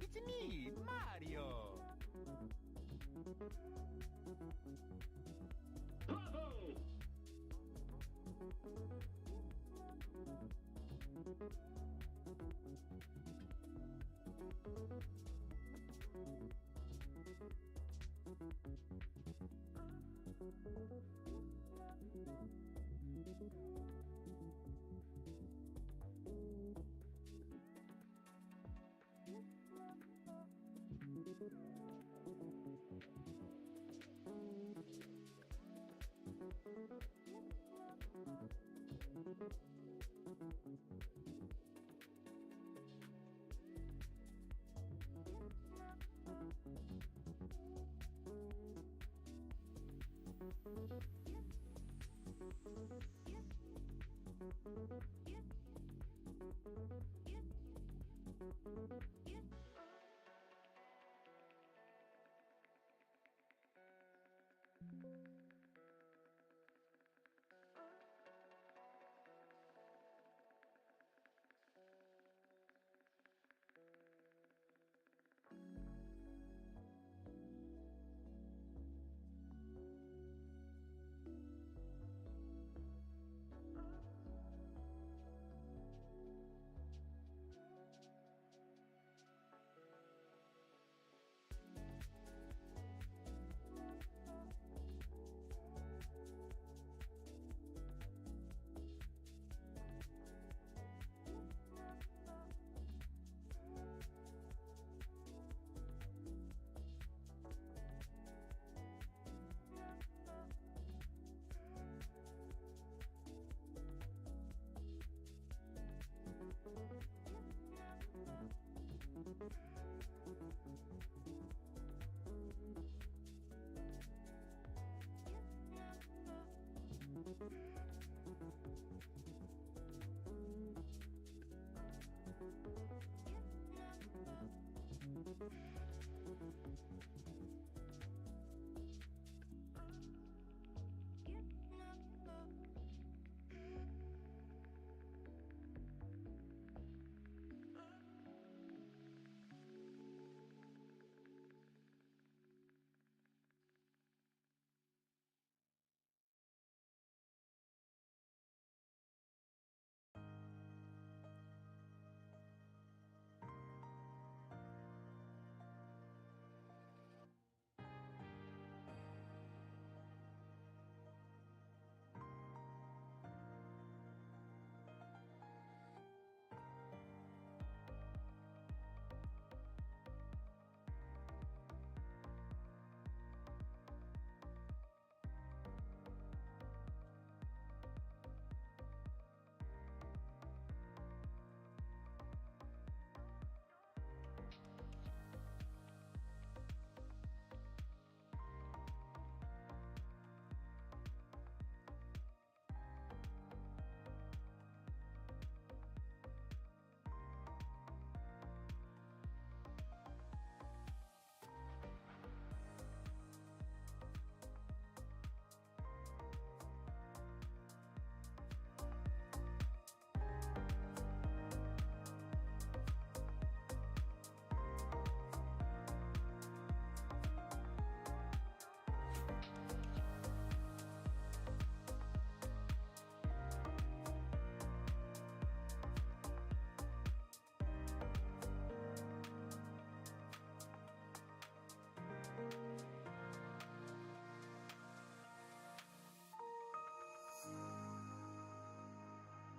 It's me, Mario!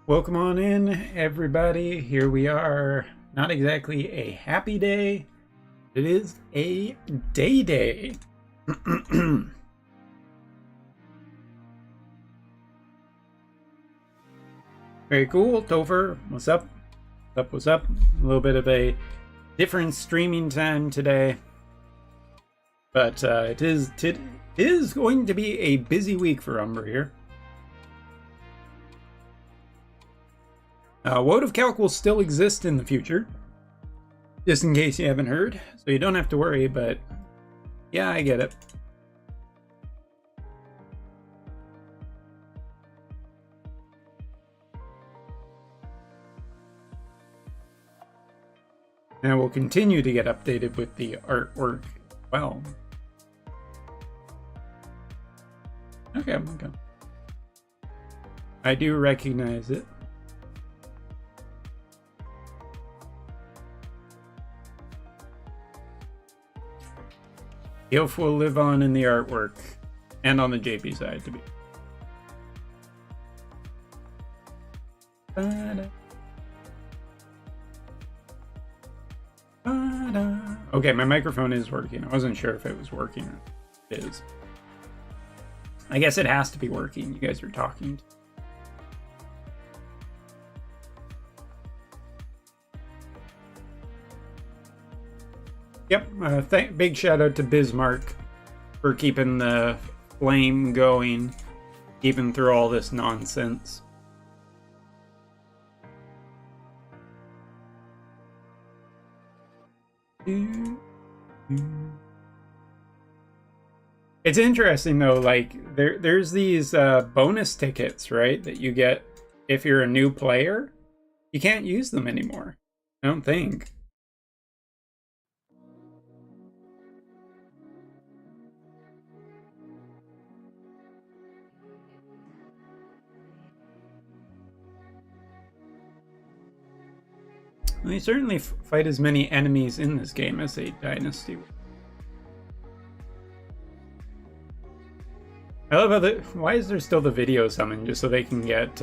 Welcome on in, everybody. Here we are. Not exactly a happy day. It is a day. Very cool. Topher, what's up? What's up? A little bit of a different streaming time today. But it is going to be a busy week for Umber here. Woad of Calc will still exist in the future. Just in case you haven't heard, so you don't have to worry, but yeah, I get it. And we'll continue to get updated with the artwork as well. Okay. I do recognize it. Ilf will live on in the artwork and on the JP side to be. Okay, my microphone is working. I wasn't sure if it was working or it is. I guess it has to be working. You guys are talking. Yep, big shout out to Bismarck for keeping the flame going, even through all this nonsense. It's interesting though, like there's these bonus tickets, right, that you get if you're a new player. You can't use them anymore, I don't think. Well, you certainly fight as many enemies in this game as a dynasty. I love how why is there still the video summon, just so they can get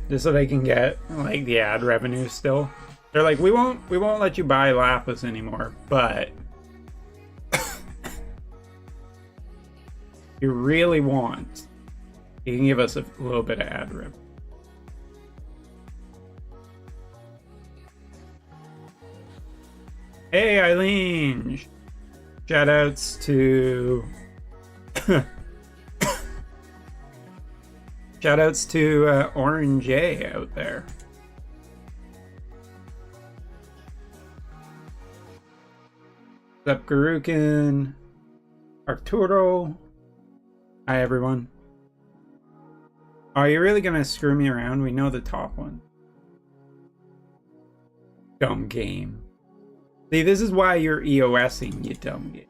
just so they can get like the ad revenue still. They're like, we won't let you buy Lapis anymore, but you really want, you can give us a little bit of ad revenue. Hey Eileen! Shoutouts to shoutouts to Orange A out there. What's up, Garukin? Arturo. Hi everyone. Are you really gonna screw me around? We know the top one. Dumb game. See, this is why you're EOSing, you dumb game.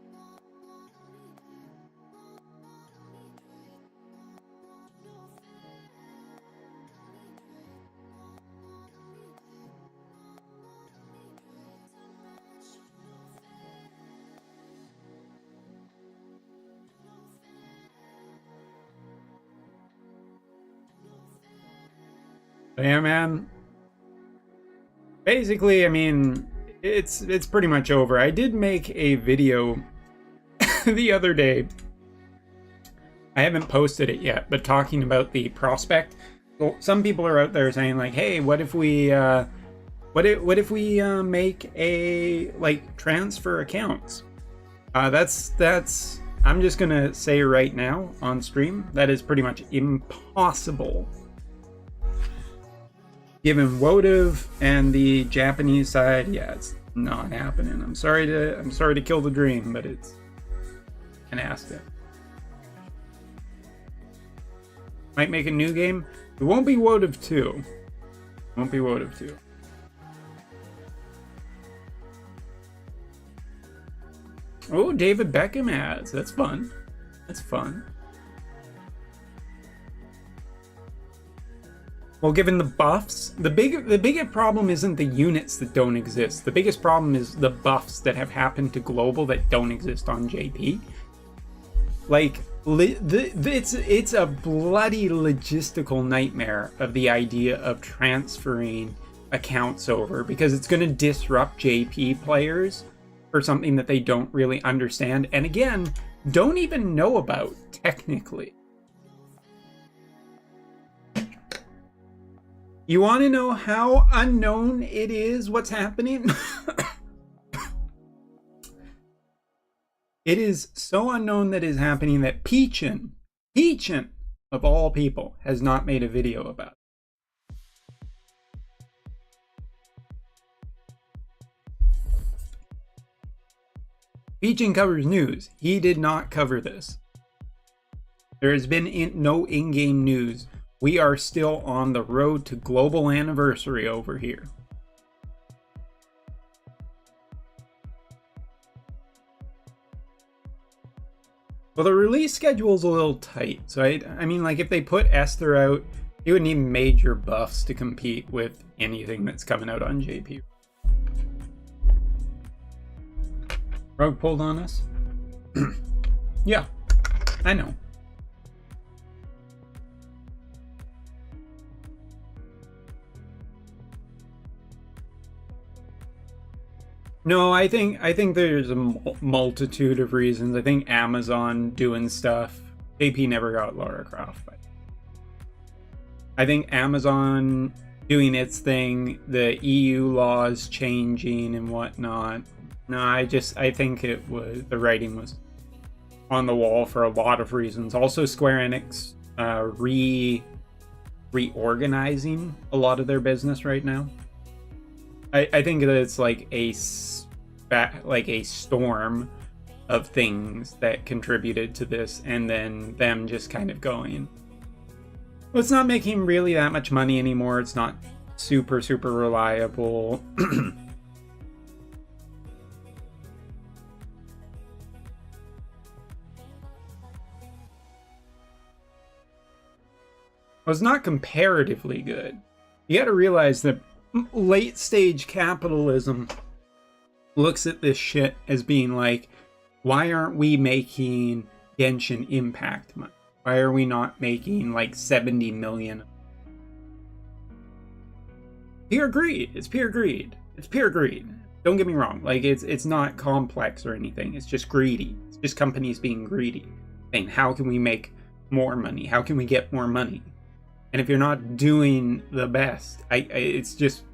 Yeah, man. Basically, I mean, it's pretty much over. I did make a video the other day. I haven't posted it yet, but talking about the prospect. Well, some people are out there saying like, "Hey, what if we make a like transfer accounts?" That's I'm just gonna say right now on stream that is pretty much impossible. Given Wotive and the Japanese side, yeah, it's not happening. I'm sorry to kill the dream, but it's an aspect. Might make a new game. It won't be Wotive 2. Won't be Wotive 2. Oh, David Beckham ads. That's fun. That's fun. Well, given the buffs, the biggest problem isn't the units that don't exist. The biggest problem is the buffs that have happened to global that don't exist on JP. Like, it's a bloody logistical nightmare of the idea of transferring accounts over, because it's going to disrupt JP players for something that they don't really understand, and again, don't even know about technically. You want to know how unknown it is what's happening? It is so unknown that is happening that Peachin, of all people, has not made a video about it. Beachin covers news. He did not cover this. There has been no in-game news. We are still on the road to global anniversary over here. Well, the release schedule is a little tight. So I mean, like if they put Esther out, you would need major buffs to compete with anything that's coming out on JP. Rogue pulled on us? Yeah, I know. No, I think there's a multitude of reasons. I think Amazon doing stuff. JP never got Lara Croft. But I think Amazon doing its thing, the EU laws changing and whatnot. No, I think it was, the writing was on the wall for a lot of reasons. Also, Square Enix reorganizing a lot of their business right now. I think that it's like a storm of things that contributed to this, and then them just kind of going, well, it's not making really that much money anymore. It's not super reliable. Was not comparatively good. You got to realize that late stage capitalism looks at this shit as being like, why aren't we making Genshin Impact money? Why are we not making like 70 million? Pure greed. It's pure greed. It's pure greed. Don't get me wrong. Like it's not complex or anything. It's just greedy. It's just companies being greedy. Saying, how can we make more money? How can we get more money? And if you're not doing the best, it's just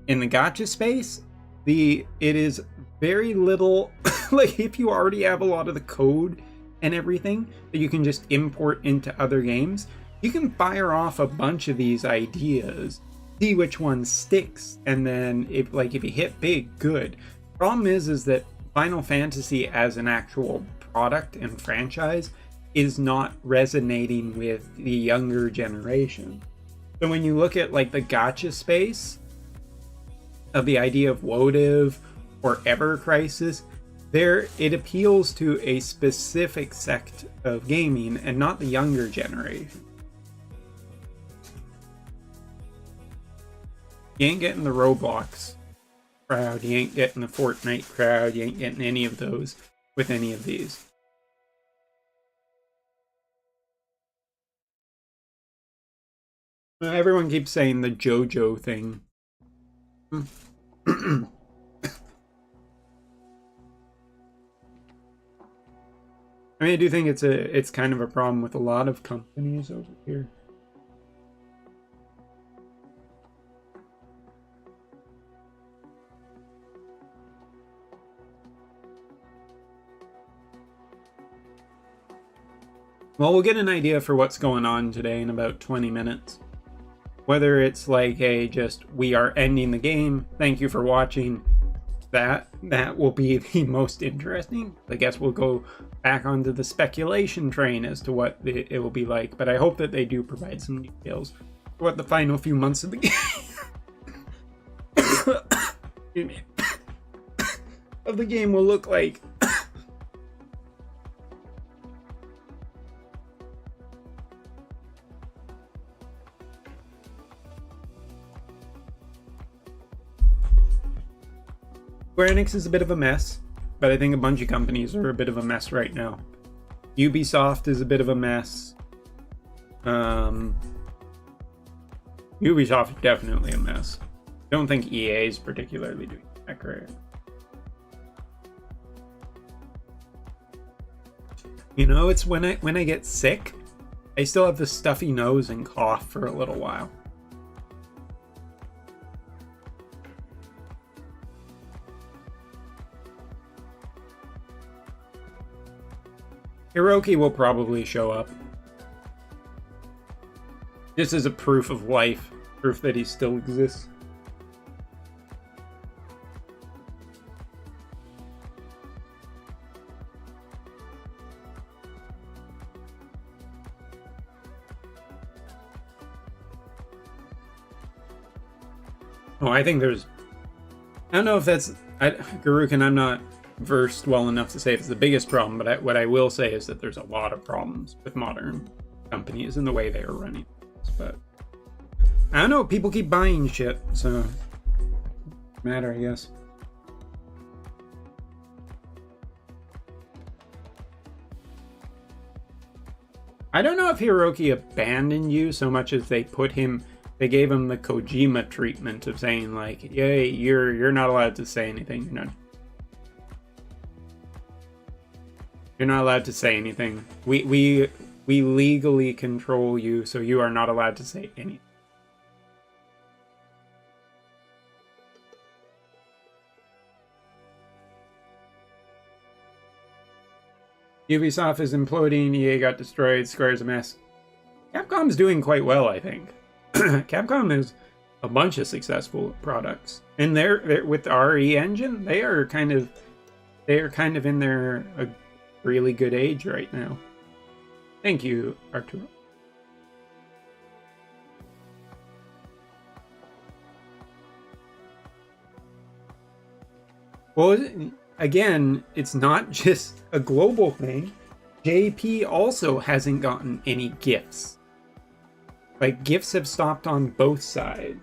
in the gacha space, it is very little. Like if you already have a lot of the code and everything that you can just import into other games, you can fire off a bunch of these ideas, see which one sticks, and then if you hit big, good. Problem is that Final Fantasy as an actual product and franchise is not resonating with the younger generation. So when you look at like the gacha space of the idea of Wotiv or Ever Crisis, it appeals to a specific sect of gaming and not the younger generation. You ain't getting the Roblox crowd, you ain't getting the Fortnite crowd, you ain't getting any of those with any of these. Everyone keeps saying the JoJo thing. I mean, I do think it's kind of a problem with a lot of companies over here. Well, we'll get an idea for what's going on today in about 20 minutes. Whether it's like a just, we are ending the game, thank you for watching, that will be the most interesting. I guess we'll go back onto the speculation train as to what it will be like, but I hope that they do provide some details for what the final few months of the game excuse me, of the game will look like. Square Enix is a bit of a mess, but I think a bunch of companies are a bit of a mess right now. Ubisoft is a bit of a mess. Ubisoft is definitely a mess. I don't think EA is particularly doing that great. You know, it's when I get sick, I still have the stuffy nose and cough for a little while. Hiroki will probably show up. This is a proof of life, proof that he still exists. Oh, I think there's... I don't know if that's... Garukin, I'm not versed well enough to say if it's the biggest problem, but what I will say is that there's a lot of problems with modern companies and the way they are running. But I don't know, people keep buying shit, so matter, I guess. I don't know if Hiroki abandoned you so much as they gave him the Kojima treatment of saying like, "Yay, you're not allowed to say anything. You're not allowed to say anything. We legally control you, so you are not allowed to say anything." Ubisoft is imploding, EA got destroyed, Square's a mess. Capcom's doing quite well, I think. Capcom has a bunch of successful products. And they're with the RE engine, they are kind of in their a really good age right now. Thank you, Arturo. Well, again, it's not just a global thing. JP also hasn't gotten any gifts. Like, gifts have stopped on both sides.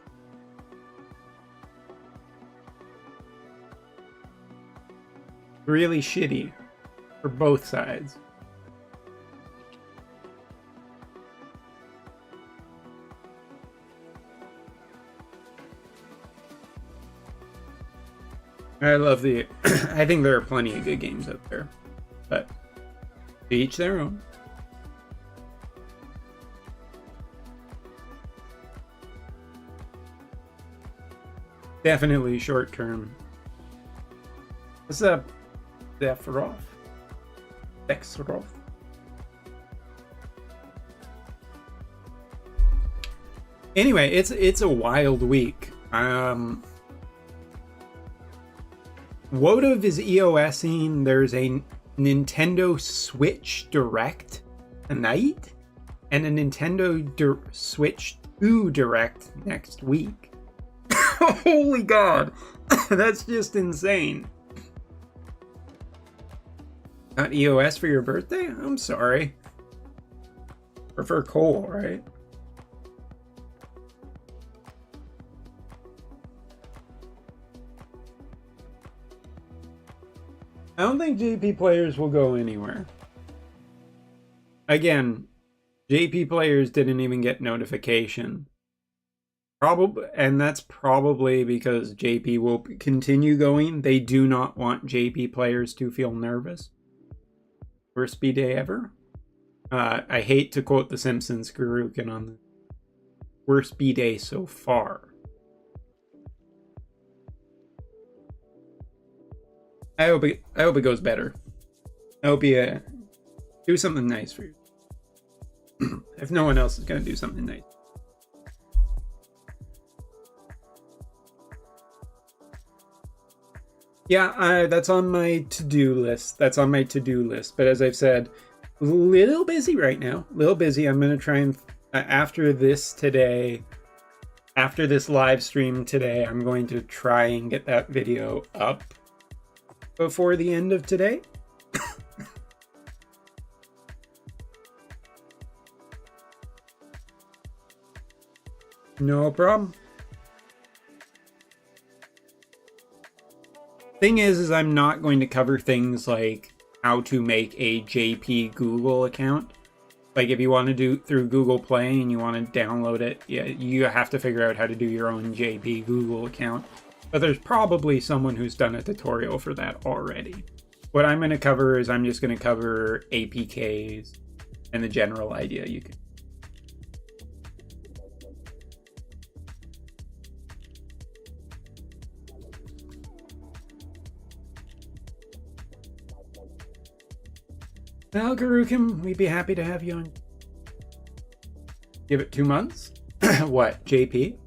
Really shitty for both sides. I love the... I think there are plenty of good games out there. But to each their own. Definitely short term. What's up, Sephiroth? Anyway, it's a wild week. Wodev is EOSing. There's a Nintendo Switch Direct tonight and a Nintendo Switch 2 Direct next week. Holy God, that's just insane. Got EOS for your birthday? I'm sorry. Prefer Cole, right? I don't think JP players will go anywhere. Again, JP players didn't even get notification. And that's probably because JP will continue going. They do not want JP players to feel nervous. Worst speed day ever. I hate to quote The Simpsons, Garukin on the worst speed day so far. I hope it goes better. I hope you do something nice for you. If no one else is gonna do something nice. Yeah, that's on my to-do list. But as I've said, a little busy right now. A little busy. I'm gonna try and after this live stream today, I'm going to try and get that video up before the end of today. No problem. Thing is I'm not going to cover things like how to make a JP Google account. Like if you want to do through Google Play and you want to download it, yeah, you have to figure out how to do your own JP Google account. But there's probably someone who's done a tutorial for that already. What I'm going to cover is I'm just going to cover APKs and the general idea you can. Well, Garukin, we'd be happy to have you on. Give it 2 months? What, JP?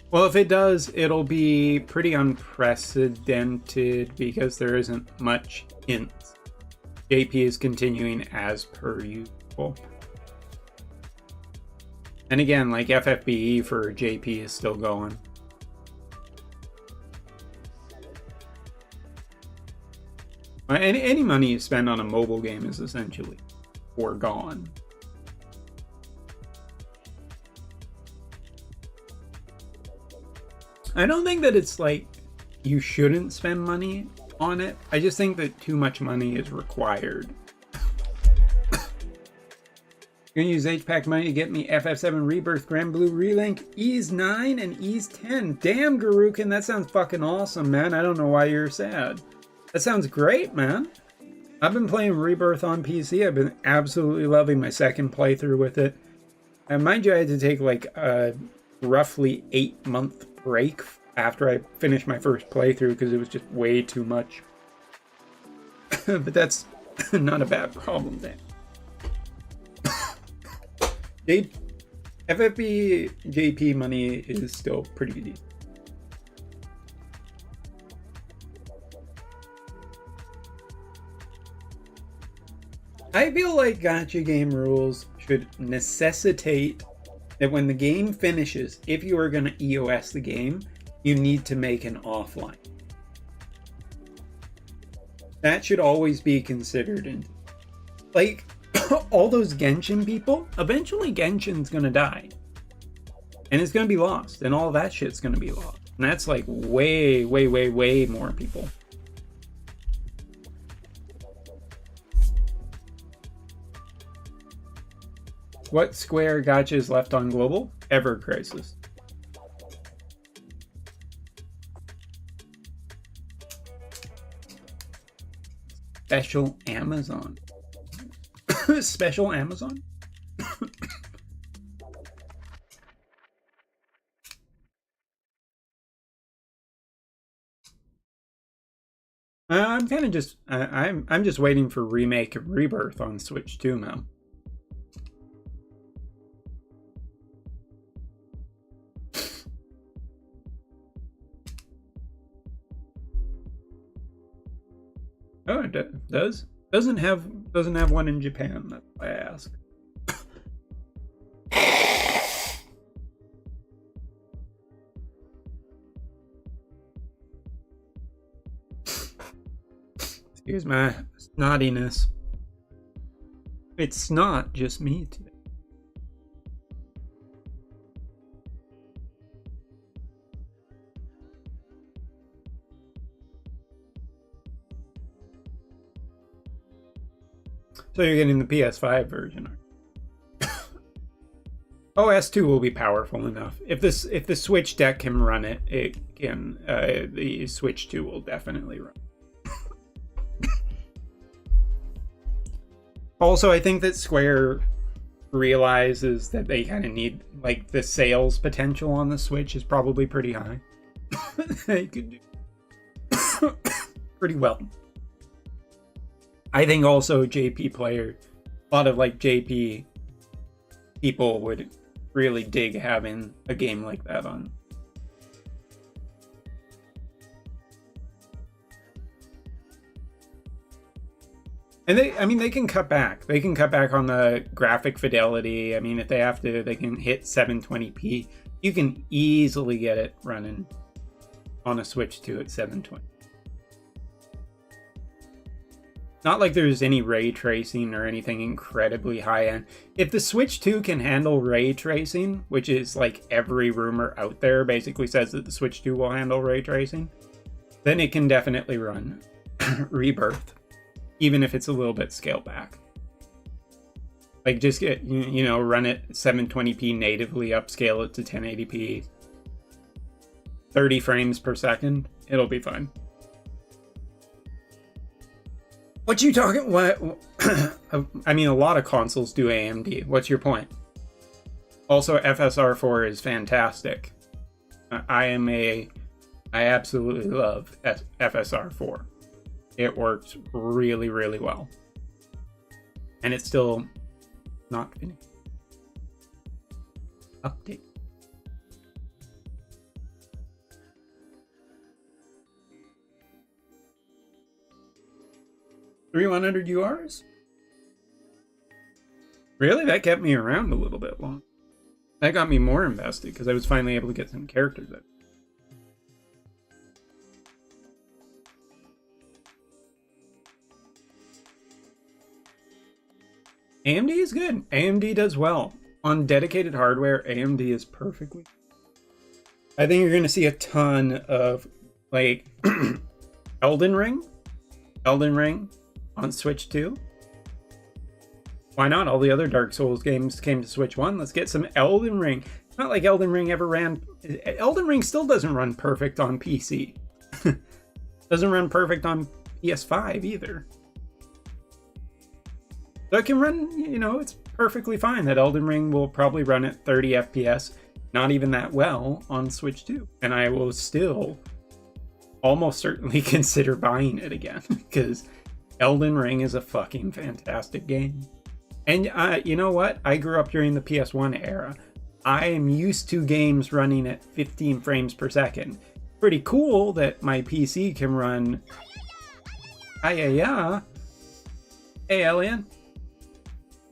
Well, if it does, it'll be pretty unprecedented because there isn't much hints. JP is continuing as per usual. And again, like FFBE for JP is still going. Any money you spend on a mobile game is essentially foregone. I don't think that it's like you shouldn't spend money on it. I just think that too much money is required. Gonna use HPAC money to get me FF7 Rebirth, Grand Blue Relink, Ease 9, and Ease 10. Damn, Garukin, that sounds fucking awesome, man. I don't know why you're sad. That sounds great, man. I've been playing Rebirth on PC. I've been absolutely loving my second playthrough with it. And mind you, I had to take like a roughly 8-month break after I finished my first playthrough because it was just way too much. But that's not a bad problem then. FFB JP money is still pretty decent. I feel like gacha game rules should necessitate that when the game finishes, if you are going to EOS the game, you need to make an offline. That should always be considered. And like all those Genshin people, eventually Genshin's going to die. And it's going to be lost. And all that shit's going to be lost. And that's like way, way, way, way more people. What Square gacha is left on global? Ever Crisis. Special Amazon. Special Amazon? I'm kind of just I'm just waiting for remake of Rebirth on Switch 2 now. Oh, it does. Doesn't have one in Japan. That's why I ask. Excuse my snottiness. It's not just me today. So you're getting the PS5 version. OS2 will be powerful enough. If the Switch deck can run it, it can. The Switch 2 will definitely run. Also, I think that Square realizes that they kind of need, like, the sales potential on the Switch is probably pretty high. They could do pretty well. I think also JP player, a lot of like JP people would really dig having a game like that on. And they can cut back. They can cut back on the graphic fidelity. I mean, if they have to, they can hit 720p. You can easily get it running on a Switch 2 at 720. Not like there's any ray tracing or anything incredibly high end. If the Switch 2 can handle ray tracing, which is like every rumor out there basically says that the Switch 2 will handle ray tracing, then it can definitely run Rebirth, even if it's a little bit scaled back. Like just get, you know, run it 720p natively, upscale it to 1080p, 30 frames per second. It'll be fine. What you talking? What? I mean, a lot of consoles do AMD. What's your point? Also, FSR4 is fantastic. I absolutely love FSR4. It works really, really well. And it's still not finished. Update. 3100 URs? Really? That kept me around a little bit long. That got me more invested because I was finally able to get some characters out. AMD is good. AMD does well. On dedicated hardware, AMD is perfectly. I think you're going to see a ton of, like, Elden Ring on Switch 2. Why not? All the other Dark Souls games came to Switch 1. Let's get some Elden Ring. Not like Elden Ring ever ran. Elden Ring still doesn't run perfect on PC. Doesn't run perfect on PS5 either. So it can run, you know, it's perfectly fine that Elden Ring will probably run at 30 FPS, not even that well on Switch 2. And I will still almost certainly consider buying it again because Elden Ring is a fucking fantastic game. And you know what? I grew up during the PS1 era. I am used to games running at 15 frames per second. Pretty cool that my PC can run. Hey, Alien.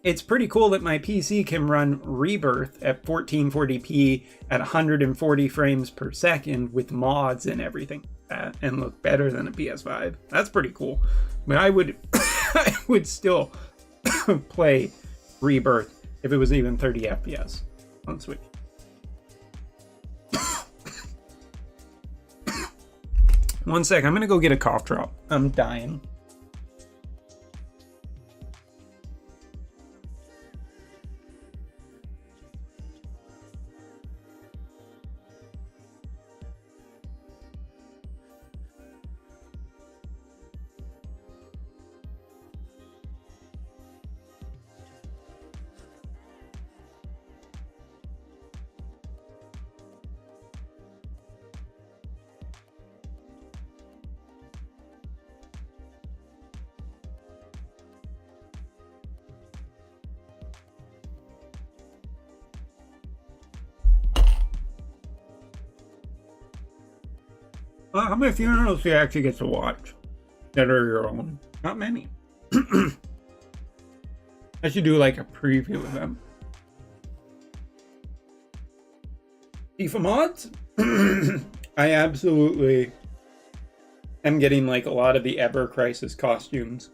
It's pretty cool that my PC can run Rebirth at 1440p at 140 frames per second with mods and everything like that, and look better than a PS5. That's pretty cool. But I would, I would still play Rebirth if it was even 30 FPS on Switch. One sec, I'm gonna go get a cough drop. I'm dying. How many funerals do you actually get to watch that are your own? Not many. I should do like a preview of them. FIFA mods? I absolutely am getting like a lot of the Ever Crisis costumes.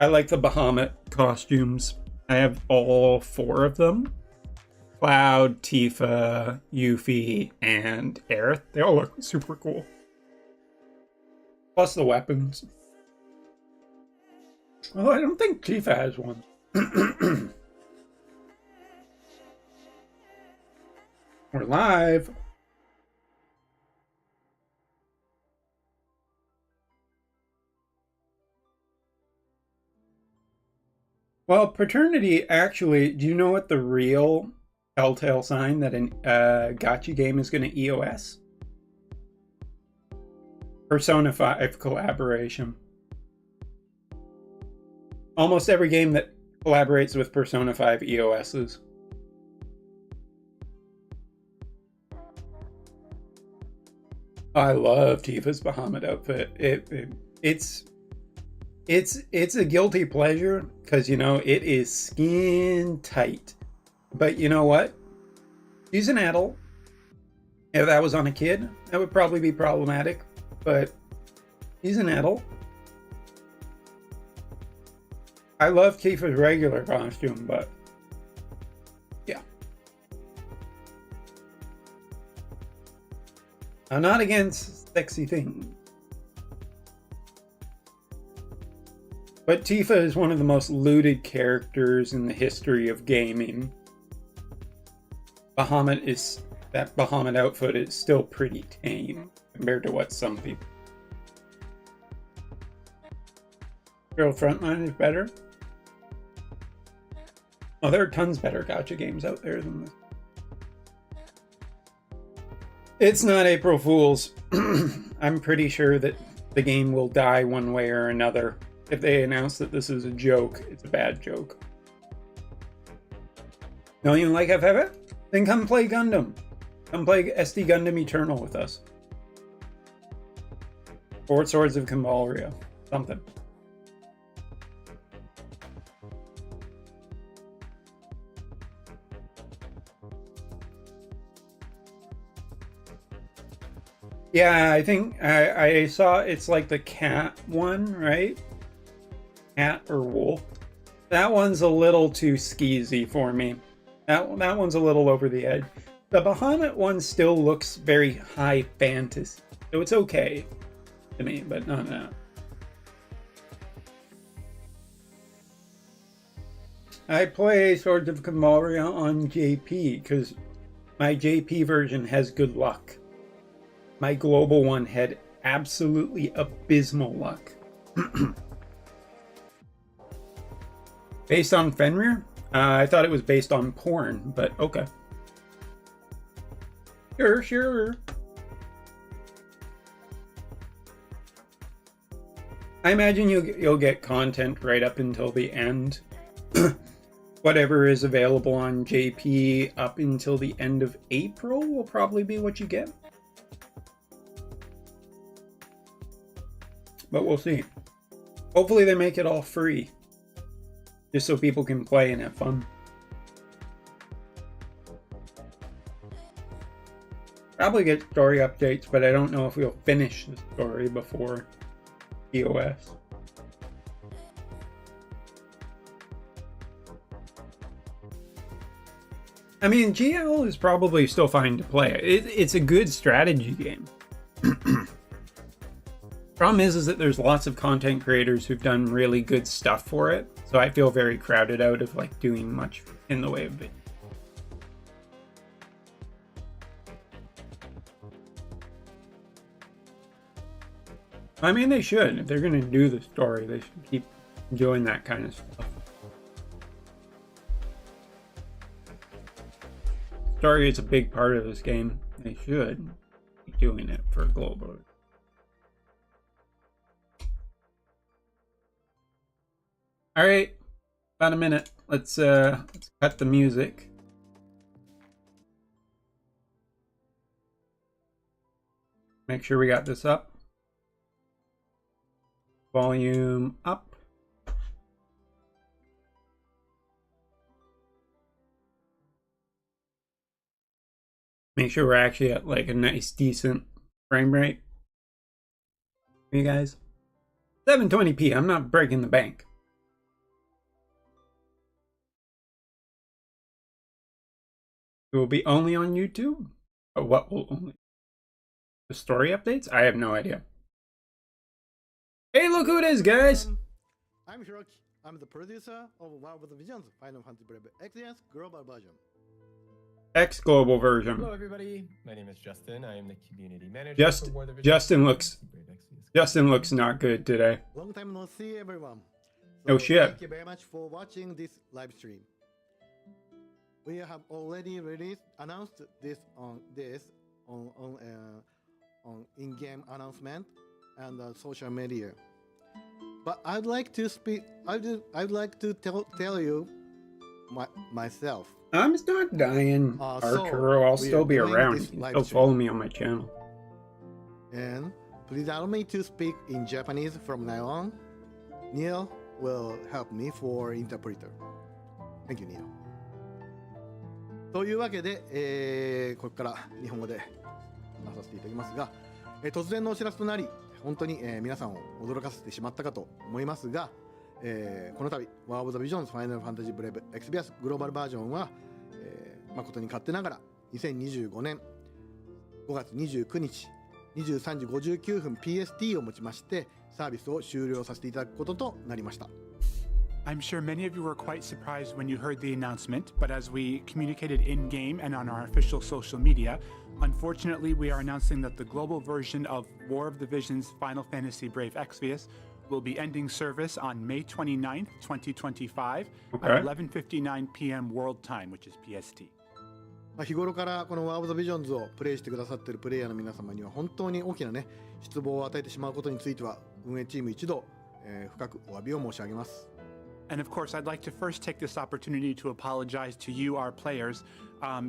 I like the Bahamut costumes. I have all 4 of them. Cloud, Tifa, Yuffie, and Aerith. They all look super cool. Plus the weapons. Well, I don't think Tifa has one. We're live. Well, paternity, actually, do you know what the real telltale sign that an gacha game is going to EOS? Persona 5 collaboration. Almost every game that collaborates with Persona 5 EOSs. I love Tifa's Bahamut outfit. It's a guilty pleasure because, you know, it is skin tight. But you know what? She's an adult. If that was on a kid, that would probably be problematic. But he's an adult. I love Tifa's regular costume, but yeah. I'm not against sexy things. But Tifa is one of the most looted characters in the history of gaming. That Bahamut outfit is still pretty tame compared to what some people. Girl Frontline is better. Oh, there are tons better gacha games out there than this. It's not April Fool's. I'm pretty sure that the game will die one way or another. If they announce that this is a joke, it's a bad joke. Don't you like FF? Then come play Gundam. Come play SD Gundam Eternal with us. Or Swords of Kamaria. Something. Yeah, I think I saw it's like the cat one, right? Cat or wolf. That one's a little too skeezy for me. That one's a little over the edge. The Bahamut one still looks very high fantasy, so it's okay to me, but not that. I play Swords of Kamaria on JP because my JP version has good luck. My global one had absolutely abysmal luck. Based on Fenrir? I thought it was based on porn, but okay. Sure. I imagine you'll get content right up until the end. Whatever is available on JP up until the end of April will probably be what you get. But we'll see. Hopefully they make it all free. Just so people can play and have fun. Probably get story updates, but I don't know if we'll finish the story before EOS. I mean, GL is probably still fine to play. It's a good strategy game. Problem is that there's lots of content creators who've done really good stuff for it, so I feel very crowded out of like doing much in the way of it. I mean, they should. If they're going to do the story, they should keep doing that kind of stuff. Story is a big part of this game. They should be doing it for global. All right, about a minute. Let's cut the music. Make sure we got this up. Volume up. Make sure we're actually at like a nice, decent frame rate. You guys, 720p. I'm not breaking the bank. It will be only on YouTube? Or what will only? The story updates? I have no idea. Hey, look who it is, guys! I'm Hiroki. I'm the producer of War of the Visions Final Fantasy Brave Exvius Global Version. X global version. Hello, everybody. My name is Justin. I am the community manager for War of the Visions. Justin looks not good today. Long time no see, everyone. So shit. Thank you very much for watching this live stream. We have already announced this on in-game announcement and social media. But I'd like to speak. I'd like to tell you myself. I'm not dying, Arturo. I'll still be around. You can still follow me on my channel. And please allow me to speak in Japanese from now on. Neil will help me for interpreter. Thank you, Neil. というわけで、ここから日本語で話させていただきますが、突然のお知らせとなり、本当に、皆さんを驚かせてしまったかと思いますが、この度 War of the Visions Final Fantasy Brave Exvius グローバルバージョンは、誠に勝手ながら2025年5月29日23時59分 PST をもちましてサービスを終了させていただくこととなりました。I'm sure many of you were quite surprised when you heard the announcement, but as we communicated in-game and on our official social media, unfortunately we are announcing that the global version of War of the Visions Final Fantasy Brave Exvius will be ending service on May 29th, 2025 at 11:59 p.m. World Time, which is PST. 日頃からこの War of the Visions をプレイしてくださっているプレイヤーの皆様には本当に大きなね失望を与えてしまうことについては運営チーム一同、深くお詫びを申し上げます。And of course, I'd like to first take this opportunity to apologize to you, our players,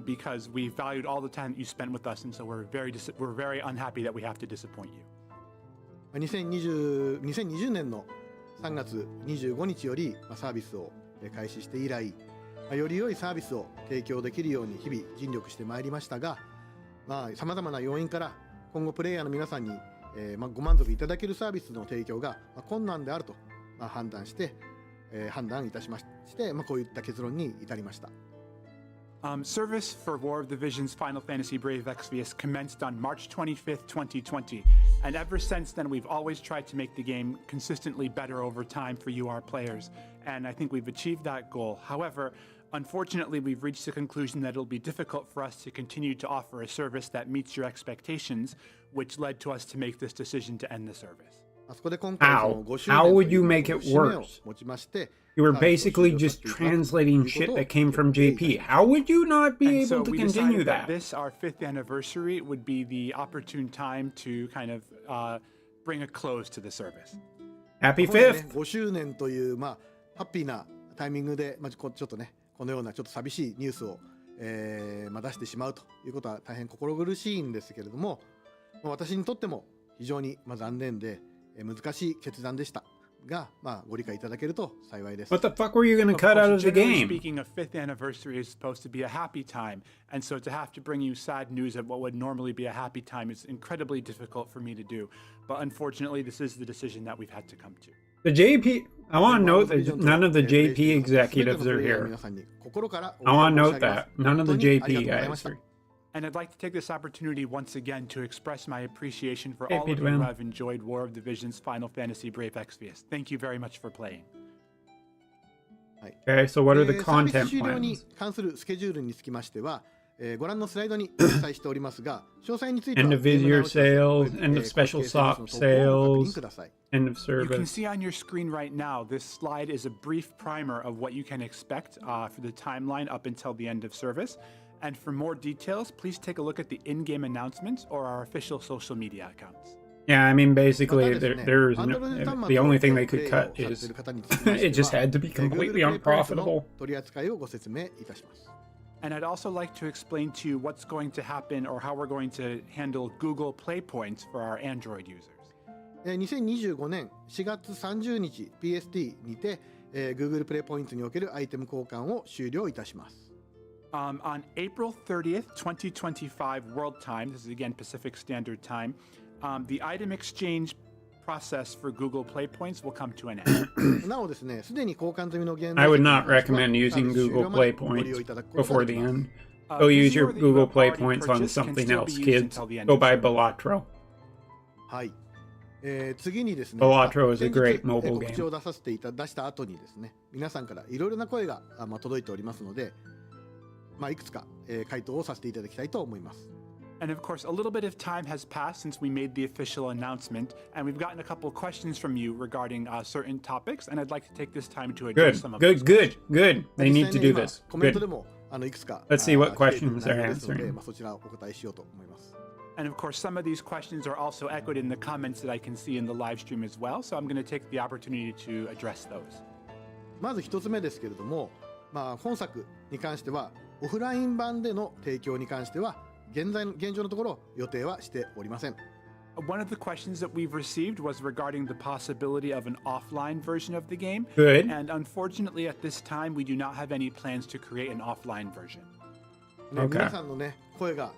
because we valued all the time that you spent with us, and so we're very unhappy that we have to disappoint you. 2020年の3月25日よりサービスを開始して以来、より良いサービスを提供できるように日々尽力してまいりましたが、様々な要因から今後プレイヤーの皆さんに、ご満足いただけるサービスの提供が、困難であると、判断いたしまして、こういった結論に至りました。Service for War of the Visions Final Fantasy Brave Exvius commenced on March 25th, 2020, and ever since then we've always tried to make the game consistently better over time for you, our players, and I think we've achieved that goal. However, unfortunately, we've reached the conclusion that it'll be difficult for us to continue to offer a service that meets your expectations, which led to us to make this decision to end the service. How would you make it worse? You were basically just translating shit that came from JP. How would you not be able to continue that? This, our 5th anniversary, would be the opportune time to kind of bring a close to the service. Happy 5th! 5周年という、ハッピーなタイミングで、ちょっとね、このようなちょっと寂しいニュースを、出してしまうということは大変心苦しいんですけれども、私にとっても非常に、残念で、難しい決断でしたが、ご理解いただけると幸いです。What the fuck were you going to cut out of the game? Speaking of 5th anniversary is supposed to be a happy time, and so to have to bring you sad news at what would normally be a happy time is incredibly difficult for me to do. But unfortunately, this is the decision that we've had to come to. The JP, I want to note that none of the JP executives are here. I want to note that none of the JP guys are. And I'd like to take this opportunity once again to express my appreciation for all of you who have enjoyed War of the Visions Final Fantasy Brave Exvius. Thank you very much for playing. Okay, so what are the content サービス終了に plans? 関するスケジュールにつきましては、ご覧のスライドに記載しておりますが、詳細については End of Vizier sales, end of special shop sales, end of You can service. see on your screen right now, this slide is a brief primer of what you can expect for the timeline up until the end of service. And for more details, please take a look at the in-game announcements or our official social media accounts. Yeah, I mean, basically, there's no, the only thing they could cut is it just had to be completely unprofitable. 取り扱いをご説明いたします。 And I'd also like to explain to you what's going to happen or how we're going to handle Google Play Points for our Android users. 2025年4月30日 PST にて、Google プレイポイントにおけるアイテム交換を終了いたします。On April 30th, 2025 World Time, this is again Pacific Standard Time, the item exchange process for Google Play Points will come to an end. なおですね、すでに交換済みの現 I would not recommend using Google Play Points before the end. Go use your Google Play Points on something else, kids. Go buy Balatro. はい。次にですね、 Balatro is a 先日 great mobile 告知 game. を出した後にですね、皆さんからいろいろな声が届いておりますので、いくつか、回答をさせていただきたいと思います。 And of course, a little bit of time has passed since we made the official announcement, and we've gotten a couple of questions from you regarding certain topics, and I'd like to take this time to address some of those. Good. They need to do this. コメントで Good. もいくつか Let's see what 来ている questions 内 they're 容ですので answering. そちらをお答えしようと思います。 And of course, some of these questions are also echoed in the comments that I can see in the live stream as well, so I'm going to take the opportunity to address those. まず一つ目ですけれども、本作に関してはオフライン版での提供に関しては現状のところ予定はしておりません。 One of the questions that we've received was regarding the possibility of an offline version of the game. Good. And unfortunately, at this time, we do not have any plans to create an offline version. Okay. 皆さんのね声が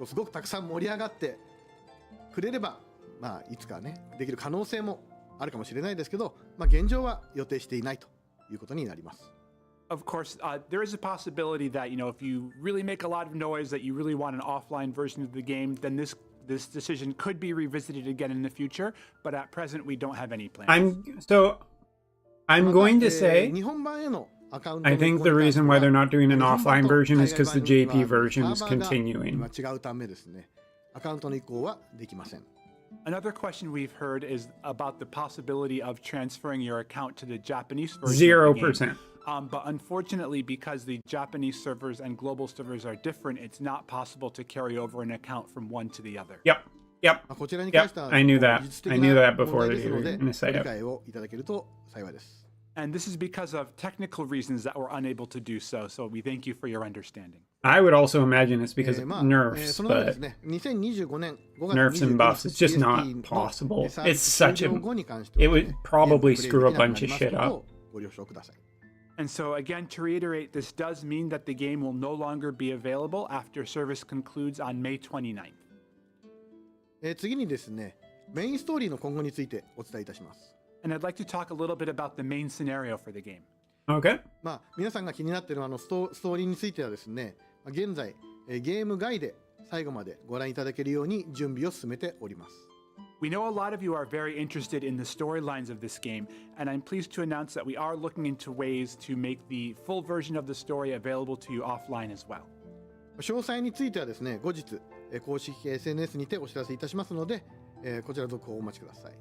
すごくたくさん盛り上がってくれれば、いつかねできる可能性もあるかもしれないですけど、現状は予定していないということになります。 Of course, there is a possibility that, if you really make a lot of noise, that you really want an offline version of the game, then this decision could be revisited again in the future. But at present, we don't have any plans. I'm going to say 日本版へのアカウント I の think the reason why they're not doing an 日本版 offline と version is 海 because the 外版 JP は version is サーバーが continuing. 今違うためですね、アカウントの移行はできません。 Another question we've heard is about the possibility of transferring your account to the Japanese version. 0%. But unfortunately, because the Japanese servers and global servers are different, it's not possible to carry over an account from one to the other. Yep. こちらに関しては I knew that. 技術的 I な knew that 問 before 題です they の were で going to say ご理 it. 解をいただけると幸いです。 And this is because of technical reasons that we're unable to do so. So we thank you for your understanding. I would also imagine it's because of そ nerfs, の上でで but すね、2025年5月 nerfs and 29 buffs, it's just not の possible. サービ It's ス such 終了 a... 後に関しては It ですね would probably ゲー screw ム a プレイでき bunch な of くなり shit ますこと up. をご了承ください。 And so again, to reiterate, this does mean that the game will no longer be available after service concludes on May 29th. 次にですね、メインストーリーの今後についてお伝えいたします。And I'd like to talk a little bit about the main scenario for the game. Okay. 皆さんが気になっているストーリーについてはですね、現在、ゲーム外で最後までご覧いただけるように準備を進めております。We know a lot of you are very interested in the storylines of this game, and I'm pleased to announce that we are looking into ways to make the full version of the story available to you offline as well. 詳細についてはですね、後日、公式 SNS にてお知らせいたしますので、こちら続報をお待ちください。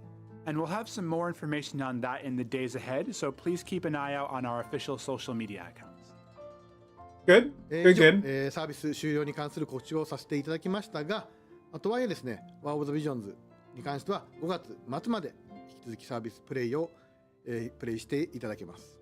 And we'll have some more information on that in the days ahead, so please keep an eye out on our official social media accounts. Good. 以 Good. 上 Good. サービス終了に関する告知をさせていただきましたが、とはいえですね、War of the Visions に関しては5月末まで引き続きサービスプレイを、プレイしていただけます。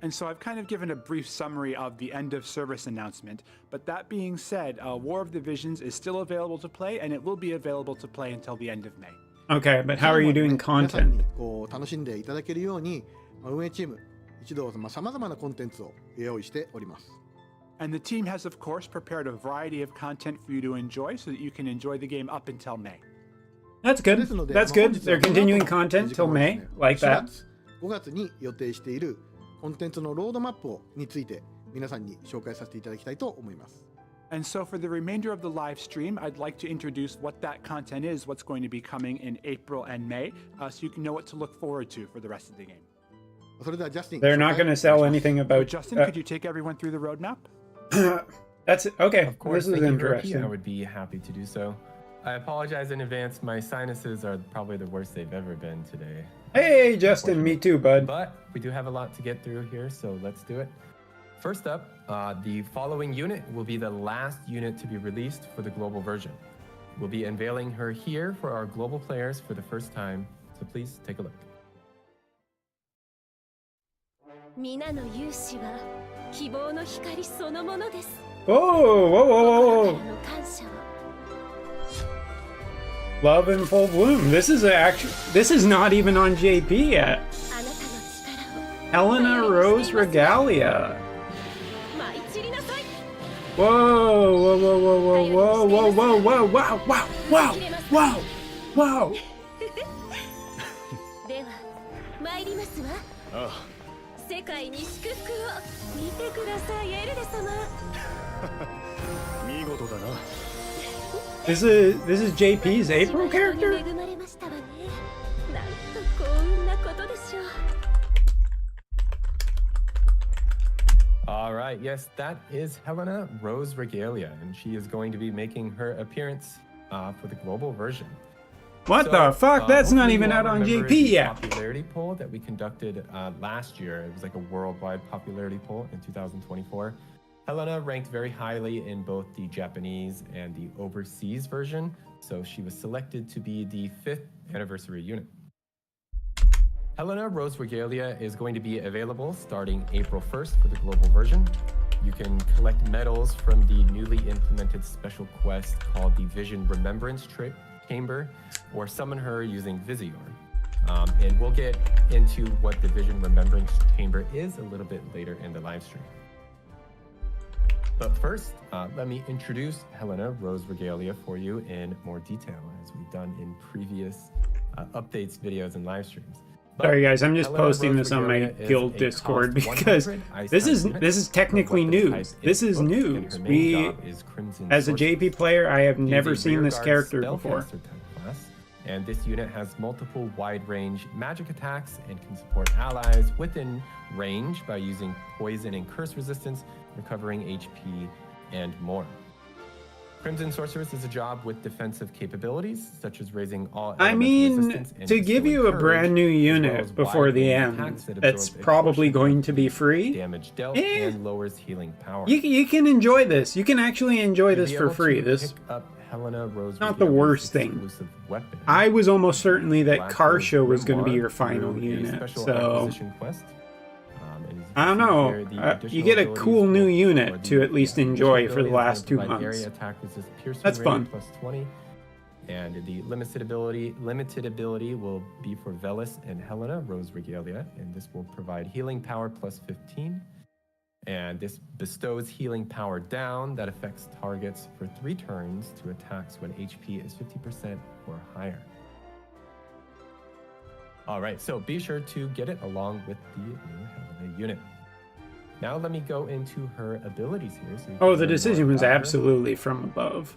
And so I've kind of given a brief summary of the end of service announcement, but that being said, War of the Visions is still available to play, and it will be available to play until the end of May. Okay, but how are you doing 皆さん content? に楽しんでいただけるように、運営チーム一同さまざまなコンテンツを用意しております。And the team has, of course, prepared a variety of content for you to enjoy so that you can enjoy the game up until May. That's good. ですので、That's 本 good. 日は They're この後 continuing content 時間 till はです May, ね like 4 that. 月5月に予定しているコンテンツのロードマップについて皆さんに紹介させていただきたいと思います。And so for the remainder of the live stream, I'd like to introduce what that content is, what's going to be coming in April and May, so you can know what to look forward to for the rest of the game. それではジャスティン、 They're not going to sell anything about. Justin, could you take everyone through the roadmap? That's it. Okay. Of course, This is thank you, Hiroki. I interesting. would be happy to do so. I apologize in advance. My sinuses are probably the worst they've ever been today. Hey, Justin. Me too, bud. But we do have a lot to get through here, so let's do it. First up, the following unit will be the last unit to be released for the global version. We'll be unveiling her here for our global players for the first time, so please take a look. 皆の勇姿は希望の光そのものです。 Whoa, whoa, whoa, 心 whoa, からの感謝を。 Love in full bloom. This is This is not even on JP yet. あなたの力を Helena Rose Regalia. 舞い散りなさい。 Whoa, whoa, whoa, whoa, whoa, whoa, whoa, whoa, wow, wow, wow, wow, wow. では参りますわ。世界に祝福を見てください、エルレ様。 見事だな。 This is JP's April 私は人 character? に恵まれましたわね。なんと幸運なことでしょう。 All right, yes, that is Helena Rose Regalia, and she is going to be making her appearance for the global version. What So, the fuck? That's not hopefully even you all out on remember JP the yet. popularity poll that we conducted last year. It was like a worldwide popularity poll in 2024. Helena ranked very highly in both the Japanese and the overseas version, so she was selected to be the 5th anniversary unit. Helena Rose Regalia is going to be available starting April 1st for the global version. You can collect medals from the newly implemented special quest called the Vision Remembrance Chamber, or summon her using Visior. And we'll get into what the Vision Remembrance Chamber is a little bit later in the live stream. But first, let me introduce Helena Rose Regalia for you in more detail, as we've done in previous updates, videos, and live streams. But Sorry guys, I'm just Helena posting Rose this on my Regalia is guild a Discord cost because 100 ice this type unit. is technically Her weapon news. type This is booked, and news. her main We, job is Crimson as a Sorceress. JP player, I have She is never a seen this rearguard character before. spellcaster type class, and this unit has multiple wide-range magic attacks and can support allies within range by using poison and curse resistance, recovering HP, and more. Crimson Sorceress is a job with defensive capabilities, such as raising all I elemental mean, resistance and to give bestowing you a courage, brand new as well unit as before the wide-range end, attacks that that's absorb a probably portion going of to be free. damage dealt Eh. and lowers healing power. You can enjoy this. You can actually enjoy You'll this be for able free. to This pick up Helena Rose not the Regalia's worst thing. exclusive weapon, I was almost certainly that Black Karsha Rose was going to be Grimoire, your final through a unit. special So acquisition quest. And as you I don't can see know. here, the You additional get a abilities cool new will- or unit to the- at least yeah, enjoy additional for the abilities last will 2 provide months. Area attack resist piercing That's rate fun. plus 20. And the limited ability will be for Velis and Helena Rose Regalia, and this will provide healing power plus 15. And this bestows healing power down that affects targets for 3 turns to attacks when HP is 50% or higher. All right, so be sure to get it along with the new Helena unit. Now let me go into her abilities here. So Oh, the decision was absolutely from above.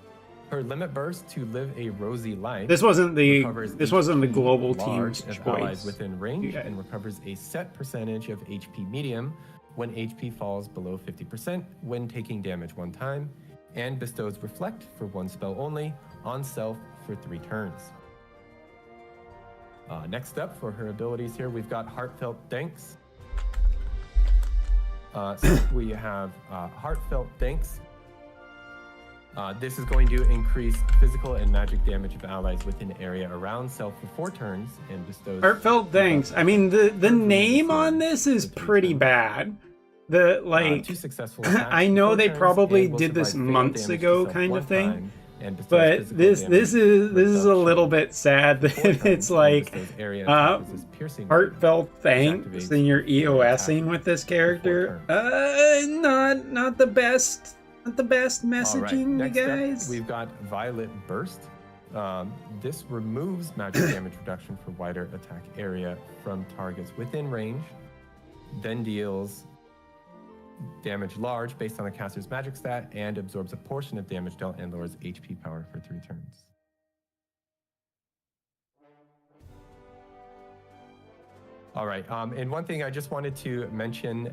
Her limit burst to live a rosy life. This wasn't the HP global large team's of allies choice. within range and recovers a set percentage of HP medium when HP falls below 50% when taking damage 1 time, and bestows reflect for 1 spell only on self for 3 turns. Next up for her abilities here, we've got Heartfelt Thanks. So we have Heartfelt Thanks. This is going to increase physical and magic damage of allies within an area around self for 4 turns and bestows... Heartfelt Thanks. I mean, the name on this is pretty bad. The, like, 2 successful I know they probably did this months ago kind of thing, but this is a little bit sad that it's like heartfelt thanks and you're EOSing with this character. Not the best messaging, right, you guys. Up, we've got Violet Burst. This removes magic damage reduction for wider attack area from targets within range, then deals damage large based on the caster's magic stat and absorbs a portion of damage dealt and lowers HP power for 3 turns. All right, and one thing I just wanted to mention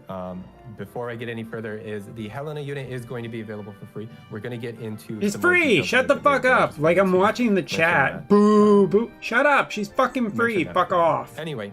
before I get any further is the Helena unit is going to be available for free. We're going to get into... It's free! Shut the fuck up! Like, I'm watching the chat. Boo, boo. Shut up! She's fucking free! Fuck off! Anyway,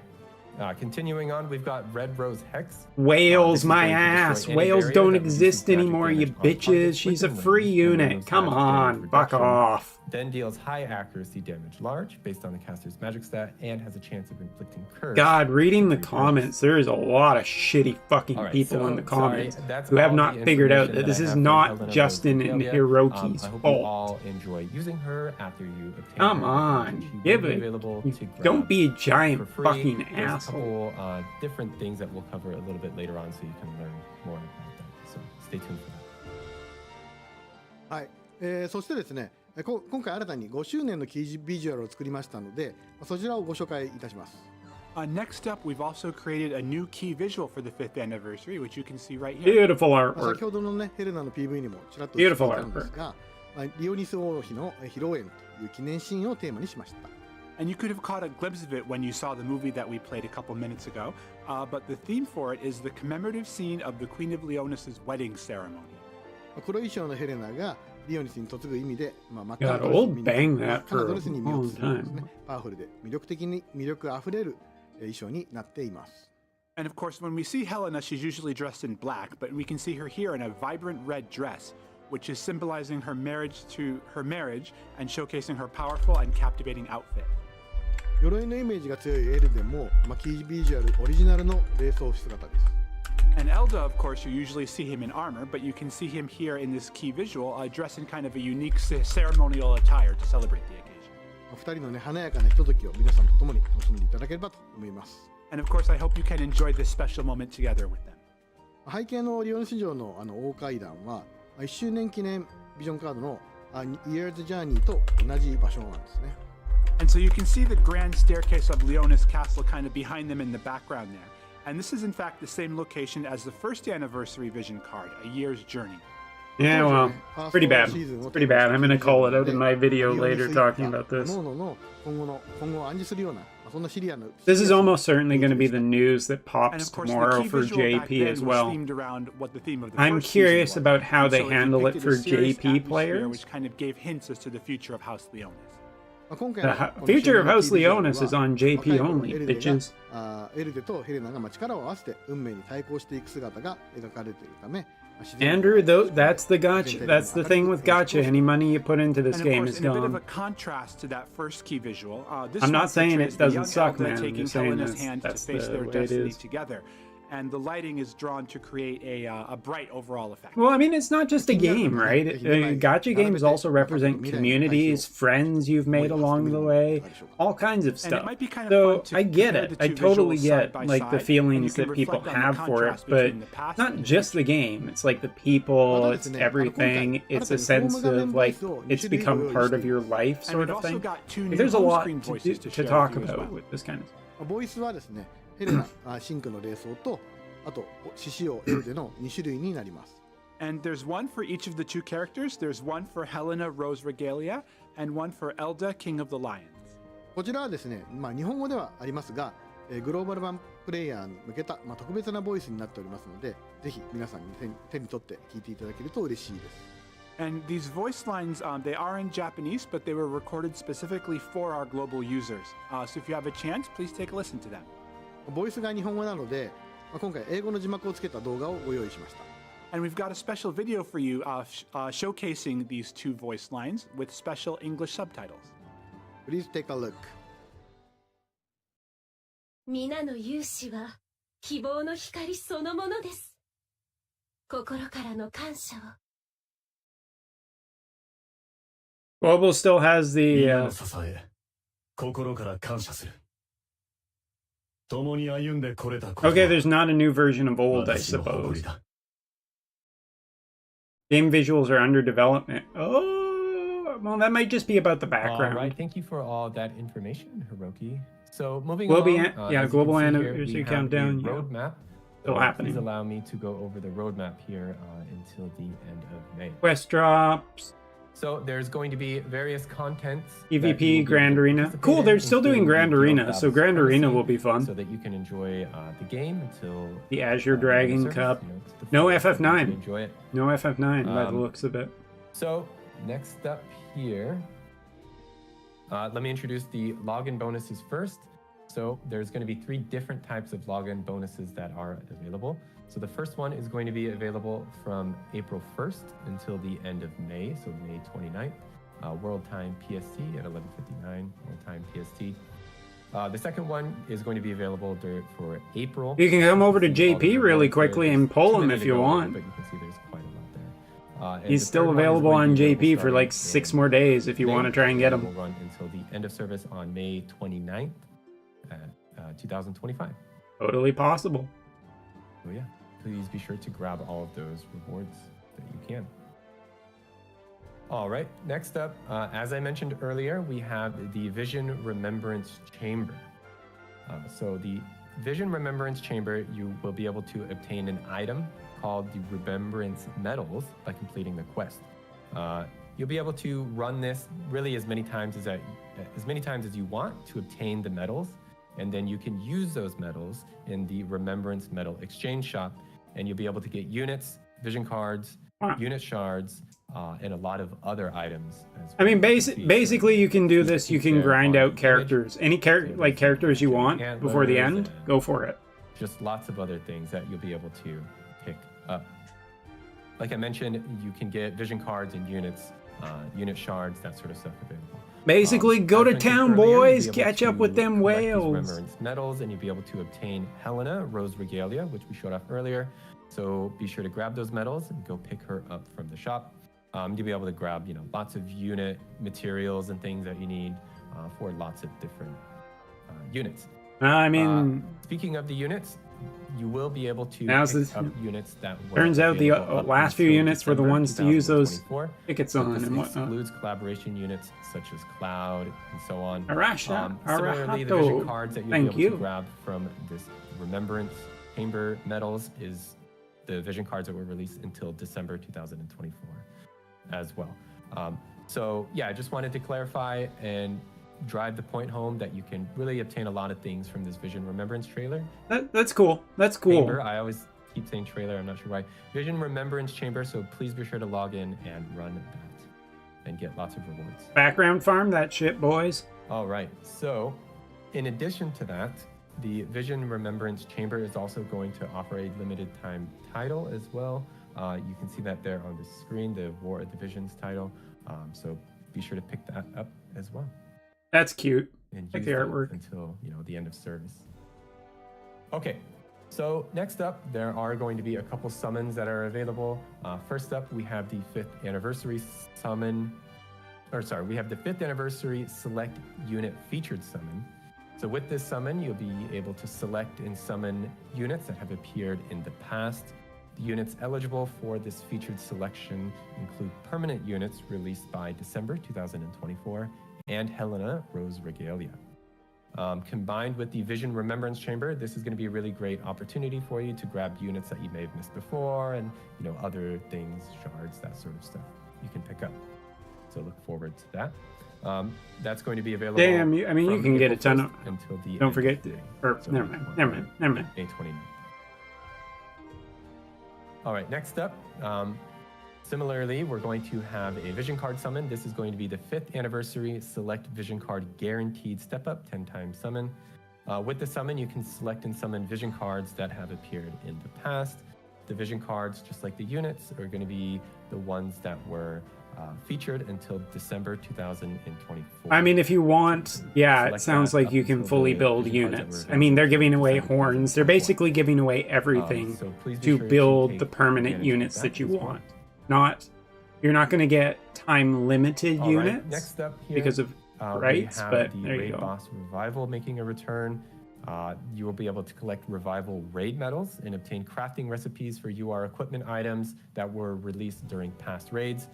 continuing on, we've got Red Rose Hex. Whales, my ass! Whales don't exist anymore, you bitches! She's a free unit! Come on! Fuck off! Then deals high accuracy damage large based on the caster's magic stat and has a chance of inflicting curse. God, reading the comments, there is a lot of shitty fucking people in the comments who have not figured out that this is not Justin and Hiroki's I hope fault. you all enjoy using her after you obtain Come her. on, She will give be it. available to grab Don't be a for giant free. fucking There's a asshole. couple different things that we'll cover a little bit later on so you can learn more about that. So stay tuned for that. はい、そしてですね、今回新たに5周年のキービジュアルを作りましたので、そちらをご紹介いたします。Next up, we've also created a new key visual for the 5th anniversary, which you can see right here. Beautiful 先 artwork. ほどのね、ヘレナの PV にもちらっと映ってい Beautiful たんですが、リオニス王妃の披露宴という記念シーンをテーマにしました。And you could have caught a glimpse of it when you saw the movie that we played a couple minutes ago, but the theme for it is the commemorative scene of the Queen of Leonis' wedding ceremony. 黒衣装のヘレナがリオニスに嫁ぐ意味で、真っ God, 赤なドレス we'll に bang 真っ that 赤な for ド a レスに身を long 包むんですね time.。パワフルで魅力あふれる衣装になっています。And of course, when we see Helena, she's usually dressed in black, but we can see her here in a vibrant red dress, which is symbolizing her marriage and showcasing her powerful and captivating outfit. 鎧のイメージが強いエルデンも、キービジュアルオリジナルの礼装姿です。And Elda, of course, you usually see him in armor, but you can see him here in this key visual, dressed in kind of a unique ceremonial attire to celebrate the occasion. 2人のね、華やかなひとときを皆さんと共に楽しんでいただければと思います。And of course, I hope you can enjoy this special moment together with them. 背景のリオン市場の大階段は、1周年記念ビジョンカードのYear's Journey と同じ場所なんですね。And so you can see the grand staircase of Leonis Castle kind of behind them in the background there. And this is in fact the same location as the first anniversary vision card, A Year's Journey. Yeah, well, it's pretty bad. It's pretty bad. I'm gonna call it out in my video later talking about this. This is almost certainly going to be the news that And pops of course, the tomorrow key for visual back JP then as was well. themed around what the theme of the I'm first curious season was. about how And they so handle it depicted a for serious JP atmosphere players. which kind of gave hints as to the future of House Leonis. The future of House Leonis is on JP only, bitches. エルデとヘレナが力を合わせて運命に対抗していく姿が描かれているため、 Andrew, that's the gotcha. That's the thing with gotcha. Any money you put into this And of game course, is in a bit of a gone. contrast to that first key visual, this I'm one not saying portrays it the doesn't young suck, Elda man. I'm taking just saying Helena's hand to that's face the their way it destiny is. together. and the lighting is drawn to create a bright overall effect. Well, I mean, it's not just a game, right? Gacha games also represent communities, friends you've made along the way, all kinds of And it stuff. might be kind of So fun to I get compare it. the I two totally visuals get side by like the side, feelings and you that can people reflect on the have for it, contrast but between the past not and the just the future. game. It's like the people, it's everything. It's a sense of like it's become part of your life, And sort we've of also thing. got two Like, new there's a lot on-screen to, voices to to share talk with you as about well. with this kind of. ボイスはですね、ヘレナ、シンクの霊装と、あと獅子王エルデの2種類になります。And there's one for each of the two characters. There's one for Helena Rose Regalia and one for Elda King of the Lions. こちらはですね、日本語ではありますが、グローバル版プレイヤーに向けた、特別なボイスになっておりますので、ぜひ皆さんに手に取って聞いていただけると嬉しいです。And these voice lines, they are in Japanese, but they were recorded specifically for our global users. So if you have a chance, please take a listen to them. ボイスが日本語なので、今回英語の字幕をつけた動画をご用意しました。And we've got a special video for you showcasing these two voice lines with special English subtitles. Please take a look. 皆の勇姿は希望の光そのものです。心からの感謝を。Global still has the 皆の支え、心から感謝する。共に歩んでこれたこと。 okay, there's not a new version of old, I 私の誇 suppose. りだ。 Game visuals are under development. Oh, well, that might just be about the background. All right, thank you for all that information, Hiroki. So moving Global along, yeah, as you global can see here, anniversary we have countdown, the yeah. roadmap. Still So happening. Please allow me to go over the roadmap here until the end of May. Quest drops. So there's going to be various contents. PvP, Grand Arena. Cool, they're still doing Grand Arena, so Grand Arena will be fun. So that you can enjoy the game until The Azure Dragon service, Cup. you know, it's the No full- you can FF9. Enjoy it. No FF9 by the looks of it. So next up here, let me introduce the login bonuses first. So there's going to be 3 different types of login bonuses that are available. So the first one is going to be available from April 1st until the end of May, so May 29th, World Time PST at 11:59 World Time PST. The second one is going to be available for April. You can come over to You can see all the JP really rewards quickly there. and pull There's him too if many you to go over, want. but you can see there's quite a lot there. And He's the still third one is available going to on be available JP for starting like 6 in more days if you May, want to try and get and him. will run until the end of service on May 29th, 2025. Totally possible. So yeah, please be sure to grab all of those rewards that you can. All right, next up, as I mentioned earlier, we have the Vision Remembrance Chamber. So the Vision Remembrance Chamber, you will be able to obtain an item called the Remembrance Medals by completing the quest. You'll be able to run this really as many times as you want to obtain the medals, and then you can use those medals in the Remembrance Medal Exchange Shop, and you'll be able to get units, vision cards, unit shards, and a lot of other items. As I mean, well. You can see basically, you can do this. You can there grind on out the characters, any characters you want before the end. Go for it. Just lots of other things that you'll be able to pick up. Like I mentioned, you can get vision cards and units, unit shards, that sort of stuff available. Basically, go as to mentioned town, earlier, you'll boys. be able Catch up to with them collect these whales. Remembrance medals, and you'll be able to obtain Helena Rose Regalia, which we showed off earlier. So be sure to grab those medals and go pick her up from the shop. You'll be able to grab, lots of unit materials and things that you need for lots of different units. I mean, Speaking of the units, you will be able to Now's pick the- up units that were turns out the available up last few until units were the December ones to use those 2024. tickets So on this and whatnot. excludes collaboration units such as Cloud and so on. Arasha, Similarly, the Arahato. vision cards that you'll Thank be able you. to grab from this Remembrance Chamber medals is the vision cards that were released until December 2024 as well. So yeah, I just wanted to clarify and drive the point home that you can really obtain a lot of things from this Vision Remembrance trailer. That's cool. That's cool. Chamber. I always keep saying trailer. I'm not sure why. Vision Remembrance Chamber. So please be sure to log in and run that and get lots of rewards. Background farm that shit, boys. All right. So in addition to that, the Vision Remembrance Chamber is also going to offer a limited time title as well. You can see that there on the screen, the War of the Visions title. So be sure to pick that up as well. That's cute. And Like use the that artwork. until the end of service. Okay, So next up, there are going to be a couple summons that are available. First up, we have the 5th anniversary summon, we have the 5th anniversary select unit featured summon. So with this summon, you'll be able to select and summon units that have appeared in the past. The units eligible for this featured selection include permanent units released by December 2024 and Helena Rose Regalia. Combined with the Vision Remembrance Chamber, this is going to be a really great opportunity for you to grab units that you may have missed before and other things, shards, that sort of stuff you can pick up. So look forward to that. That's going to be available. Damn, you can get a ton of. Until the Don't forget. so Never mind. May 29th. All right, next up, similarly, we're going to have a vision card summon. This is going to be the 5th anniversary select vision card guaranteed step up 10 times summon. With the summon, you can select and summon vision cards that have appeared in the past. The vision cards, just like the units, are going to be the ones that were featured until December 2024. I mean, if you want, it sounds like you can fully build units. I mean, they're giving away horns. They're basically giving away everything to build the permanent units that you want. You're not going to get time limited units next up here, because of rights, but the there you Raid go. Boss Revival making a return. You will be able to collect Revival Raid medals and obtain crafting recipes for UR equipment items that were released during past raids.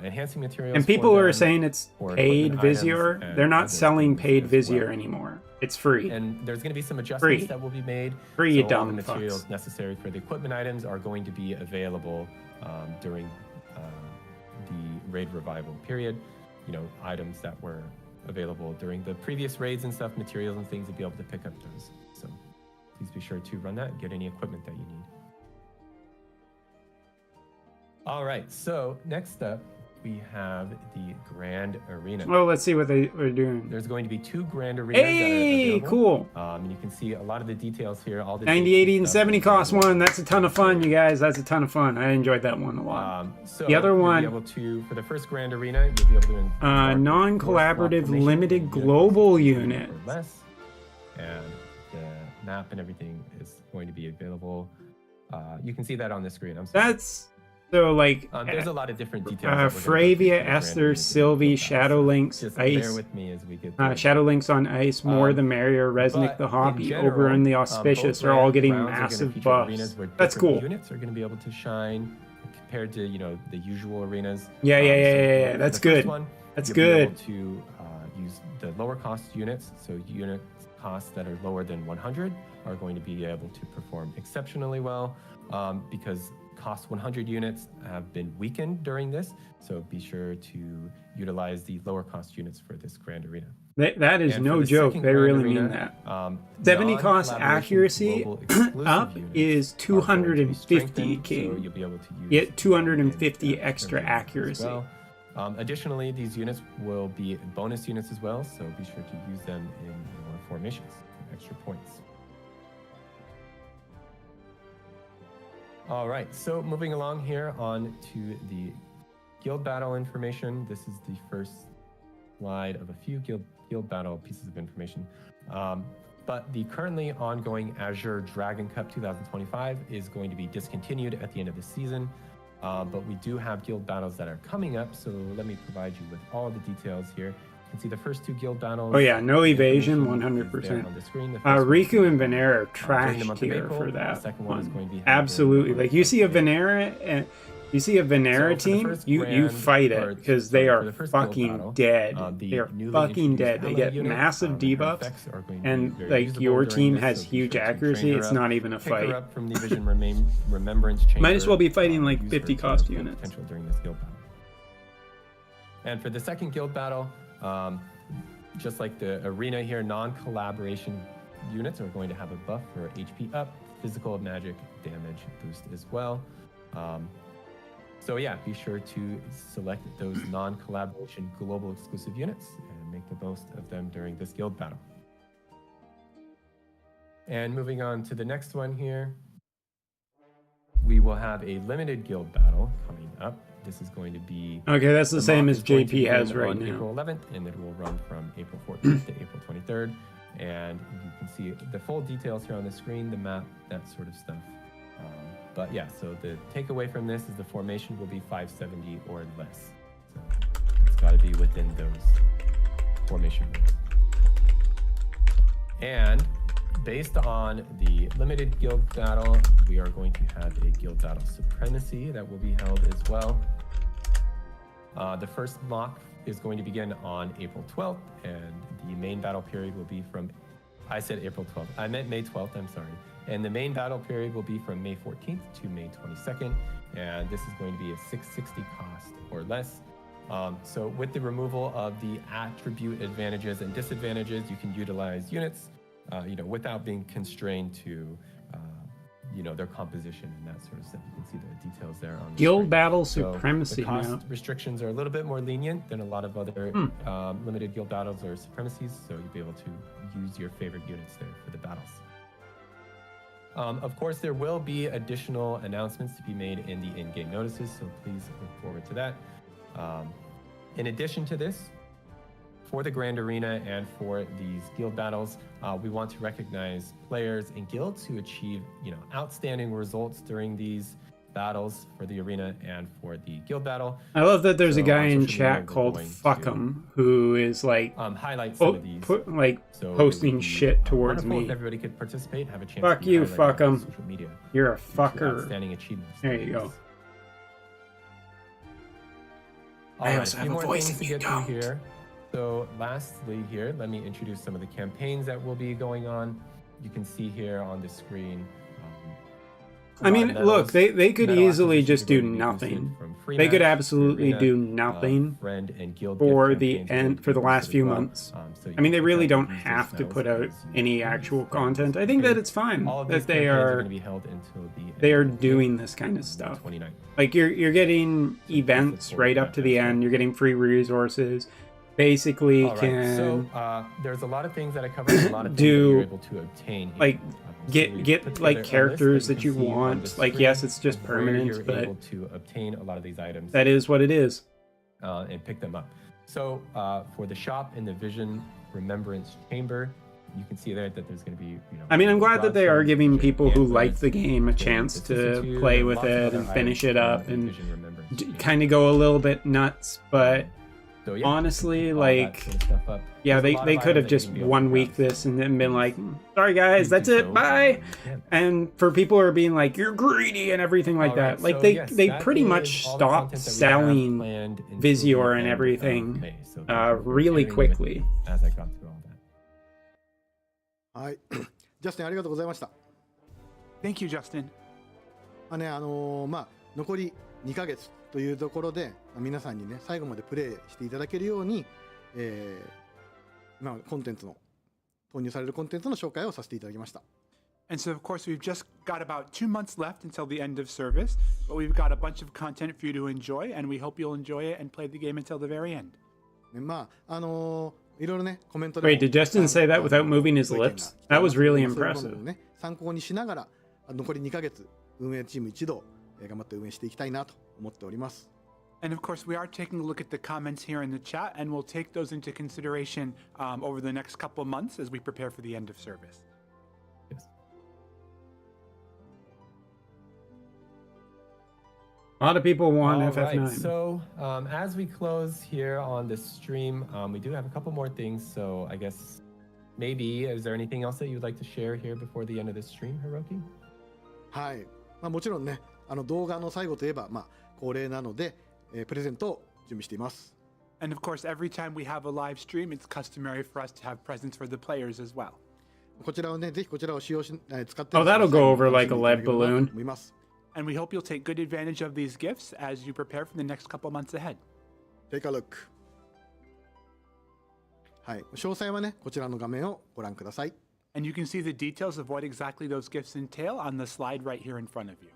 Enhancing materials. And people for are them, saying it's for paid equipment Vizier. items and They're not other selling things paid as Vizier well. anymore. It's free. And there's going to be some adjustments Free. that will be made. Free, you so all dumb the materials fucks. necessary for the equipment items are going to be available during the raid revival period. Items that were available during the previous raids and stuff, materials and things, to be able to pick up those. So please be sure to run that and get any equipment that you need. All right, so next up, we have the Grand Arena. Well, let's see what they're doing. There's going to be 2 Grand Arenas that are Hey, available. cool. And you can see a lot of the details here. All the 90, 80, and 70 cost one. That's a ton of fun, you guys. That's a ton of fun. I enjoyed that one a lot. So The other you'll one- be able to, for the first Grand Arena, you'll be able to embark non-collaborative force limited formation, global units units. or less, and the map and everything is going to be available. You can see that on the screen. I'm sorry. That's so like There's a lot of different details. that we're gonna go through for Fravia, the Grand Esther, Arena. Sylvie, Shadowlinks, Just Ice. bear with me as we get through. Shadowlinks on Ice, more the merrier. Resnick But the Hoppy, in general, Oberon the Auspicious both are all getting rounds are gonna massive feature buffs. arenas where That's different cool. Units are going to be able to shine compared to the usual arenas. Yeah. So That's the first good. one, That's you'll good. Be able to use the lower cost units, so unit costs that are lower than 100 are going to be able to perform exceptionally well because cost 100 units have been weakened during this. So be sure to utilize the lower cost units for this Grand Arena. That is And no for the joke. second They Grand really Arena, mean that. 70 cost non-collaboration accuracy global exclusive up units is are going to be 250 strengthened, king. So you'll be able to use Get 250 in extra arenas as accuracy. well. Additionally, these units will be bonus units as well, so be sure to use them in your formations for extra points. All right, so moving along here on to the guild battle information. This is the first slide of a few guild battle pieces of information. But the currently ongoing Azure Dragon Cup 2025 is going to be discontinued at the end of the season. But we do have guild battles that are coming up, so let me provide you with all the details here. You can see the first 2 guild battles. Oh yeah, no The evasion, information is there 100%. on the screen. The first one Riku is and Venera are during the trash month of tier April. for The that second one is one. going to be held during Absolutely. the Like you see a month of May. Venera and you see a Venera So for the team, first you grand- fight or, it because sorry, they for are the first guild fucking battle, dead. the They are newly fucking introduced dead. They Helena get unit, massive her debuffs, effects are going to be and very like usable your during team this, has so be huge sure to train accuracy. her It's up, not even a pick her fight. up from the Vision Remembrance Chamber. Might as well be fighting like use 50 her to cost her full units. potential during this guild battle. And for the second guild battle, just like the arena here, non-collaboration units are going to have a buff for HP up, physical magic damage boost as well. So yeah, be sure to select those non-collaboration global exclusive units and make the most of them during this guild battle. And moving on to the next one here, we will have a limited guild battle coming up. This is going to be Okay, that's the same mock as is going to JP has begin right on now. April 11th, and it will run from April 14th to April 23rd. and you can see the full details here on the screen, the map, that sort of stuff. But yeah, so the takeaway from this is the formation will be 570 or less. So it's got to be within those formation rules. And based on the limited guild battle, we are going to have a guild battle supremacy that will be held as well. The first mock is going to begin on April 12th, and the main battle period will be from, I said April 12th, I meant May 12th, I'm sorry. And the main battle period will be from May 14th to May 22nd, and this is going to be a 660 cost or less. So with the removal of the attribute advantages and disadvantages, you can utilize units, without being constrained to, their composition and that sort of stuff. You can see the details there on the Guild screen. battle So supremacy. the cost now. restrictions are a little bit more lenient than a lot of other limited guild battles or supremacies, so you'll be able to use your favorite units there for the battles. Of course, there will be additional announcements to be made in the in-game notices, so please look forward to that. In addition to this, for the Grand Arena and for these guild battles, we want to recognize players and guilds who achieve, outstanding results during these battles for the arena and for the guild battle. I love that there's a So guy on in social media, chat we're called going Fuckum who is like highlight some of these. So it would posting be, shit towards wonderful me. If everybody could participate, have a chance. Fuck to be you, highlighted on Fuckum. social media. You're a due to fucker. Outstanding achievements. There you go. All I right, also a have few a more voice things to and you get through don't. here. So lastly here, let me introduce some of the campaigns that will be going on. You can see here on the screen. I mean, look, they could medal easily acquisitions just are do going to be boosted nothing. from free They could match, absolutely arena, do nothing friend and guild for gift the campaigns will end be for the last boosted few as well. months. So you I mean, they can really pick up don't and use have those to put out medals as you any use actual friends. content. I think that Okay. it's fine All of that these they campaigns are are going to be held until the they are end of doing this kind of stuff. 29th. Like you're getting events forward right to up that to the next end. one. You're getting free resources. Basically, All right, can so there's a lot of things that I covered, a lot of things do, that you're able to obtain here. like, So we get put like together a characters list that you can see on the want. Like, screen yes, it's just of where permanent, you're but able to obtain a lot of these items that is what it is. and pick them up. So for the shop in the Vision Remembrance Chamber, you can see there that there's going to be, I mean, I'm glad that they are broadsides, giving people who antlers, like the game a getting chance to Vicissitude, play and with lots of it other and finish items it up from the and Vision Remembrance Chamber. kind of go a little bit nuts. But So, yeah, honestly, all that like, sort of stuff up. yeah, There's a lot they of could have items that you just can be able 1 to week craft. this and then been like, sorry guys, that's Please do it, so, bye. you can. And for people who are being like, you're greedy and everything like All that, right, like so yes, they that pretty is much all the stopped content that we have selling planned until Visior the and end of everything May. So thank you for really bearing with quickly. me as I got through all that.はい。ジャスティンありがとうございました。 Thank you, Justin. 残り2ヶ月というところで、皆さんにね、最後までプレイしていただけるように、コンテンツの、投入されるコンテンツの紹介をさせていただきました。 And so, of course, we've just got about 2 months left until the end of service, but we've got a bunch of content for you to enjoy, and we hope you'll enjoy it and play the game until the very end. ねいろいろね、コメントでも Wait, did Justin say that without moving his ご意見が lips? That was really そういうも impressive. のをね、参考にしながら、残り2ヶ月、運営チーム一同、頑張って運営していきたいなと思っております。 And of course, we are taking a look at the comments here in the chat, and we'll take those into consideration over the next couple of months as we prepare for the end of service. Yes. A lot of people want All FF9. right, so as we close here on the stream, we do have a couple more things. So I guess maybe, is there anything else that you'd like to share here before the end of the stream, Hiroki? はい。もちろんね、動画の最後といえば、恒例なので、プレゼントを準備しています。 And of course, every time we have a live stream, it's customary for us to have presents for the players as well. こちらをね、ぜひこちらを使用し、使って Oh, that'll go over 楽 like し a んでいただ lead ければなと balloon. 思います。 And we hope you'll take good advantage of these gifts as you prepare for the next couple months ahead. Take a look. はい。詳細はね、こちらの画面をご覧ください。 And you can see the details of what exactly those gifts entail on the slide right here in front of you.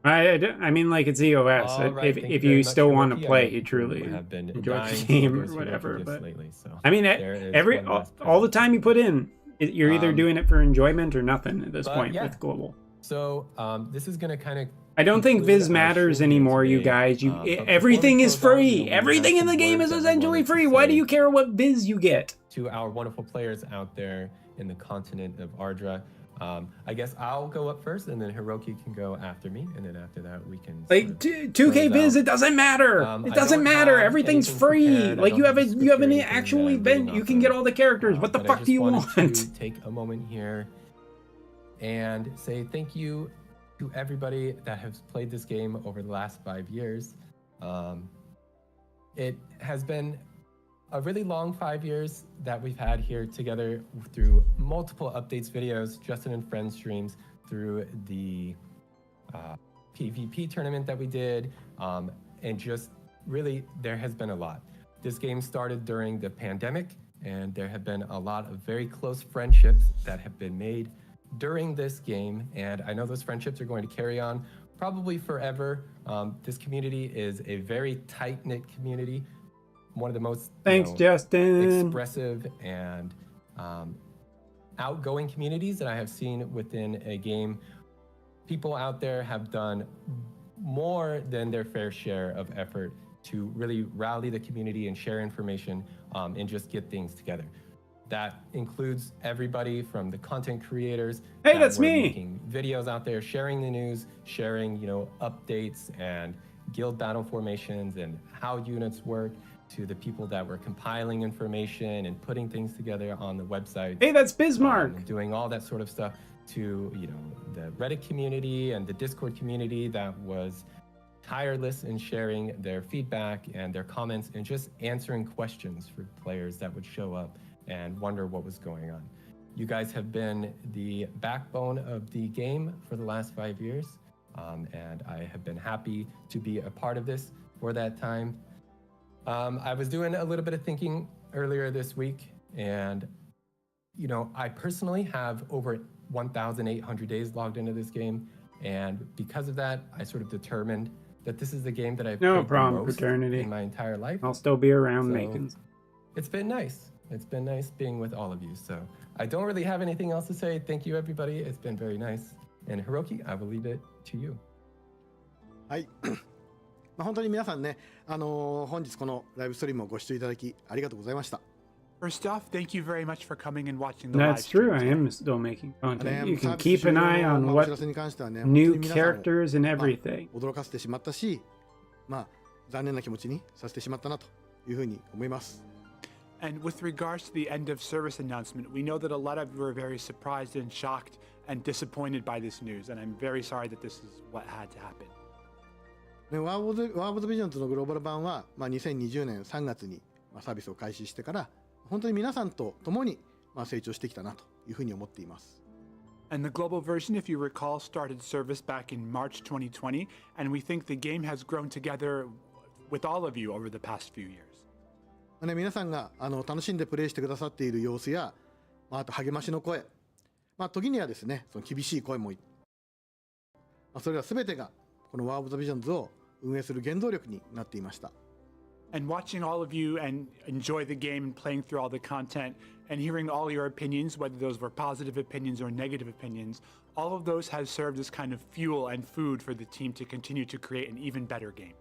I mean, like, it's EOS. All right, thank If very you much, still want to Hiroki. play, I you truly have been enjoy dying the for game or those Hiroki whatever. gifts But lately, so I mean, there is every one last all the present. time you put in, you're either doing it for enjoyment or nothing at this but point yeah. with global. So this is going to kind of. I don't think Viz matters anymore, you guys. Everything is free. Everything in the game is essentially free. Why do you care what Viz you get? To our wonderful players out there in the continent of Ardra. I guess I'll go up first, and then Hiroki can go after me, and then after that we can. Like 2K Viz, it doesn't matter. It doesn't matter. Everything's free. Like you have an actual event. You can get all the characters. What the fuck do you want? To take a moment here and say thank you to everybody that has played this game over the last 5 years. It has been a really long 5 years that we've had here together through multiple updates videos, Justin and Friends streams, through the PvP tournament that we did, and just really there has been a lot. This game started during the pandemic, and there have been a lot of very close friendships that have been made during this game, and I know those friendships are going to carry on probably forever. This community is a very tight-knit community, one of the most Justin, expressive and outgoing communities that I have seen within a game. People out there have done more than their fair share of effort to really rally the community and share information and just get things together. That includes everybody from the content creators. Hey, that's me. Making videos out there, sharing the news, sharing, updates and guild battle formations and how units work, to the people that were compiling information and putting things together on the website. Hey, that's Bismarck. Doing all that sort of stuff, to the Reddit community and the Discord community that was tireless in sharing their feedback and their comments and just answering questions for players that would show up and wonder what was going on. You guys have been the backbone of the game for the last 5 years, and I have been happy to be a part of this for that time. I was doing a little bit of thinking earlier this week, and I personally have over 1,800 days logged into this game, and because of that, I sort of determined that this is the game that I've played the most in my entire life. I'll still be around So, making. It's been nice. It's been nice being with all of you. So I don't really have anything else to say. Thank you, everybody. It's been very nice. And Hiroki, I will leave it to you. はい。本当に皆さんね、本日このライブストリームをご視聴いただきありがとうございました。First off, thank you very much for coming and watching the That's live stream true. I today. am still making content. You can サービス keep an 終了 eye の on お what 知らせに関してはね、 new 本当に皆さんを characters and everything. 驚かせてしまったし、残念な気持ちにさせてしまったなというふうに思います。 And with regards to the end of service announcement, we know that a lot of you were very surprised and shocked and disappointed by this news, and I'm very sorry that this is what had to happen. ね、ワーオブ・ザ・ビジョンズのグローバル版は、2020年3月にサービスを開始してから本当に皆さんと共に成長してきたなというふうに思っています。 And the global version, if you recall, started service back in March 2020, and we think the game has grown together with all of you over the past few years. ね、皆さんが楽しんでプレイしてくださっている様子や、あと励ましの声、時にはですね、その厳しい声も、それら全てがこのワーオブ・ザ・ビジョンズを運営する原動力になっていました。 And watching all of you and enjoy the game and playing through all the content and hearing all your opinions, whether those were positive opinions or negative opinions, all of those has served as kind of fuel and food for the team to continue to create an even better game.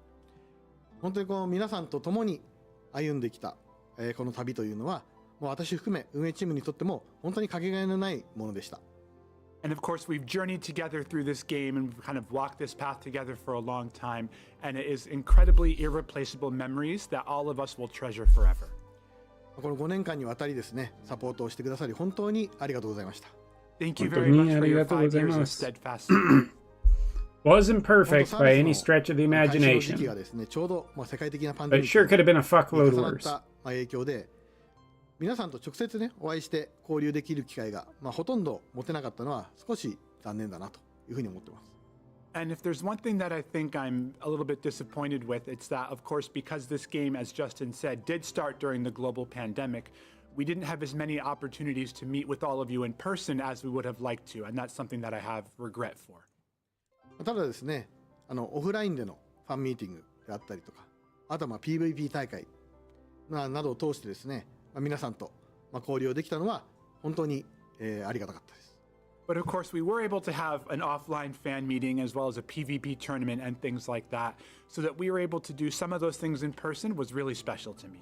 本当にこう皆さんと共に歩んできた、この旅というのは、もう私含め運営チームにとっても本当にかけがえのないものでした。 And of course, we've journeyed together through this game and we've kind of walked this path together for a long time. And it is incredibly irreplaceable memories that all of us will treasure forever. この5年間にわたりですね、サポートをしてくださり本当にありがとうございました。 Thank you very much for your 5 years of steadfast support. Wasn't perfect by any 本当 stretch of the 開始の時期 imagination, がですね、ちょうど世界的なパン but デ it ミッ sure ク could have been a に fuckload 重なっ worse. た影響で、皆さんと直接ねお会いして交流できる機会が、ほとんど持てなかったのは少し残念だなというふうに思ってます。 And if there's one thing that I think I'm a little bit disappointed with, it's that, of course, because this game, as Justin said, did start during the global pandemic, we didn't have as many opportunities to meet with all of you in person as we would have liked to, and that's something that I have regret for. ただですね、オフラインでのファンミーティングであったりとか、あとはPVP 大会などを通してですね、皆さんと交流できたのは本当に、ありがたかったです。But of course, we were able to have an offline fan meeting as well as a PvP tournament and things like that, so that we were able to do some of those things in person was really special to me.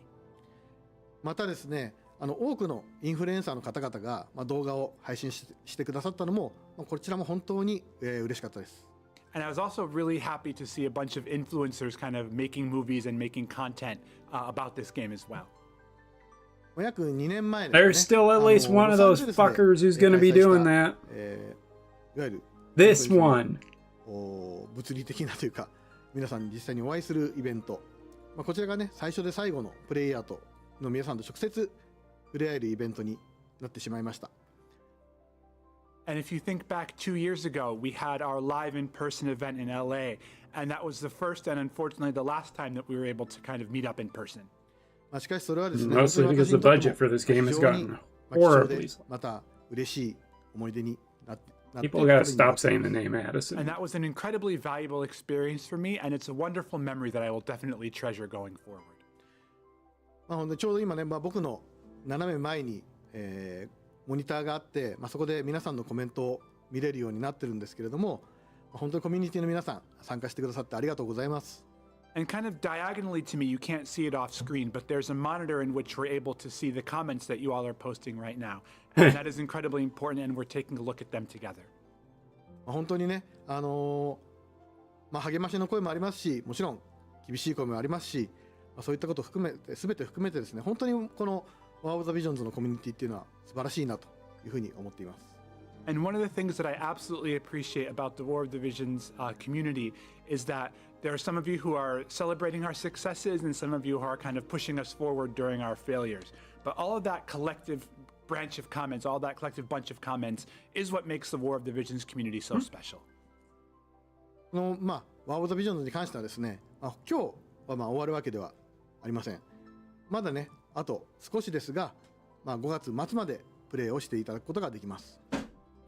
またですね、多くのインフルエンサーの方々が、動画を配信してくださったのも、こちらも本当に、嬉しかったです。And I was also really happy to see a bunch of influencers kind of making movies and making content about this game as well. 約2年前ですね。 There's still at least one of those fuckers who's going to be doing that. いわゆる This one. 物理的なというか、皆さんに実際にお会いするイベント。こちらがね、最初で最後のプレイヤーとの皆さんと直接触れ合えるイベントになってしまいました。And if you think back 2 years ago, we had our live in-person event in LA, and that was the first and unfortunately the last time that we were able to kind of meet up in person. しかしそれはですね、 Mostly because the budget for this game has gotten horribly. また嬉しい思い出になって。 People gotta stop saying the name Addison. And that was an incredibly valuable experience for me, and it's a wonderful memory that I will definitely treasure going forward. ほんでちょうど今ね、僕の斜め前に、モニターがあって、そこで皆さんのコメントを見れるようになってるんですけれども、本当にコミュニティの皆さん参加してくださってありがとうございます。 And kind of diagonally to me, you can't see it off screen, but there's a monitor in which we're able to see the comments that you all are posting right now. And that is incredibly important, and we're taking a look at them together. 本当にね、励ましの声もありますし、もちろん厳しい声もありますし、そういったことを含めて、全て含めてですね、本当にこの War of the Visions のコミュニティっていうのは素晴らしいなというふうに思っています。 And one of the things that I absolutely appreciate about the War of the Visions community is that there are some of you who are celebrating our successes and some of you who are kind of pushing us forward during our failures. But all of that collective branch of comments, all that collective bunch of comments is what makes the War of the Visions community so special. War of the Visions に関してはですね、今日は終わるわけではありません。まだね、あと少しですが、5月末までプレイをしていただくことができます。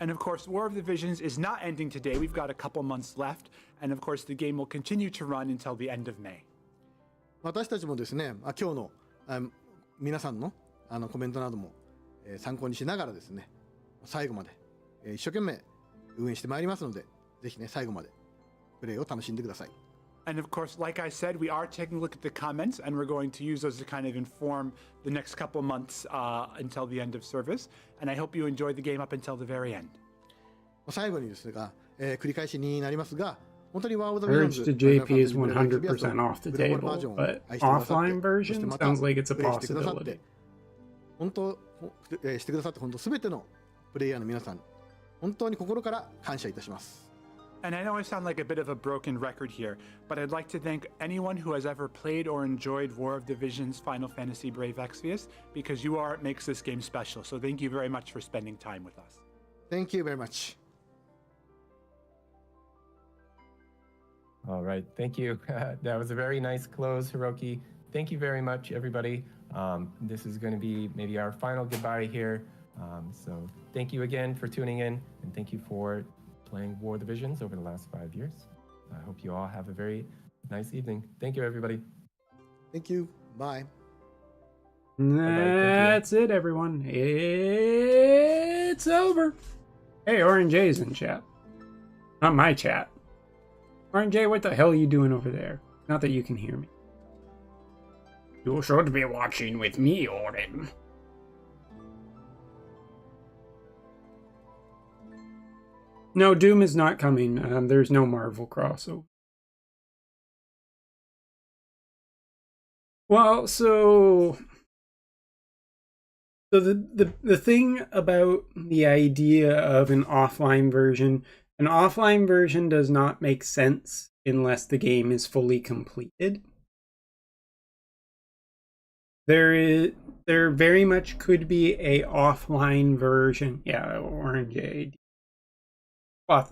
And of course, War of the Visions is not ending today. We've got a couple months left. And of course, the game will continue to run until the end of May. 私たちもですね、今日の皆さんのコメントなども参考にしながらですね、最後まで一生懸命運営してまいりますので、ぜひね、最後までプレイを楽しんでください。 And of course, like I said, we are taking a look at the comments and we're going to use those to kind of inform the next couple months until the end of service. And I hope you enjoy the game up until the very end. 最後にですが、繰り返しになりますが、本当に War of the Urge to Visions JP is 100% off the table, but offline version sounds like it's a possibility. 本当してくださって本当すべてのプレイヤーの皆さん、本当に心から感謝いたします。 And I know I sound like a bit of a broken record here, but I'd like to thank anyone who has ever played or enjoyed War of the Visions Final Fantasy Brave Exvius, because you are what makes this game special. So thank you very much for spending time with us. Thank you very much. All right, thank you. That was a very nice close, Hiroki. Thank you very much, everybody. This is going to be maybe our final goodbye here. So thank you again for tuning in, and thank you for playing War of the Visions over the last 5 years. I hope you all have a very nice evening. Thank you, everybody. Thank you. Bye. That's it, everyone. It's over. Hey, Orange J's in chat. Not my chat. Orange J, what the hell are you doing over there? Not that you can hear me. You should be watching with me, Orin. No, Doom is not coming. There's no Marvel crossover. Well, so the thing about the idea of an offline version does not make sense unless the game is fully completed. There very much could be a offline version. Yeah, Orange AD.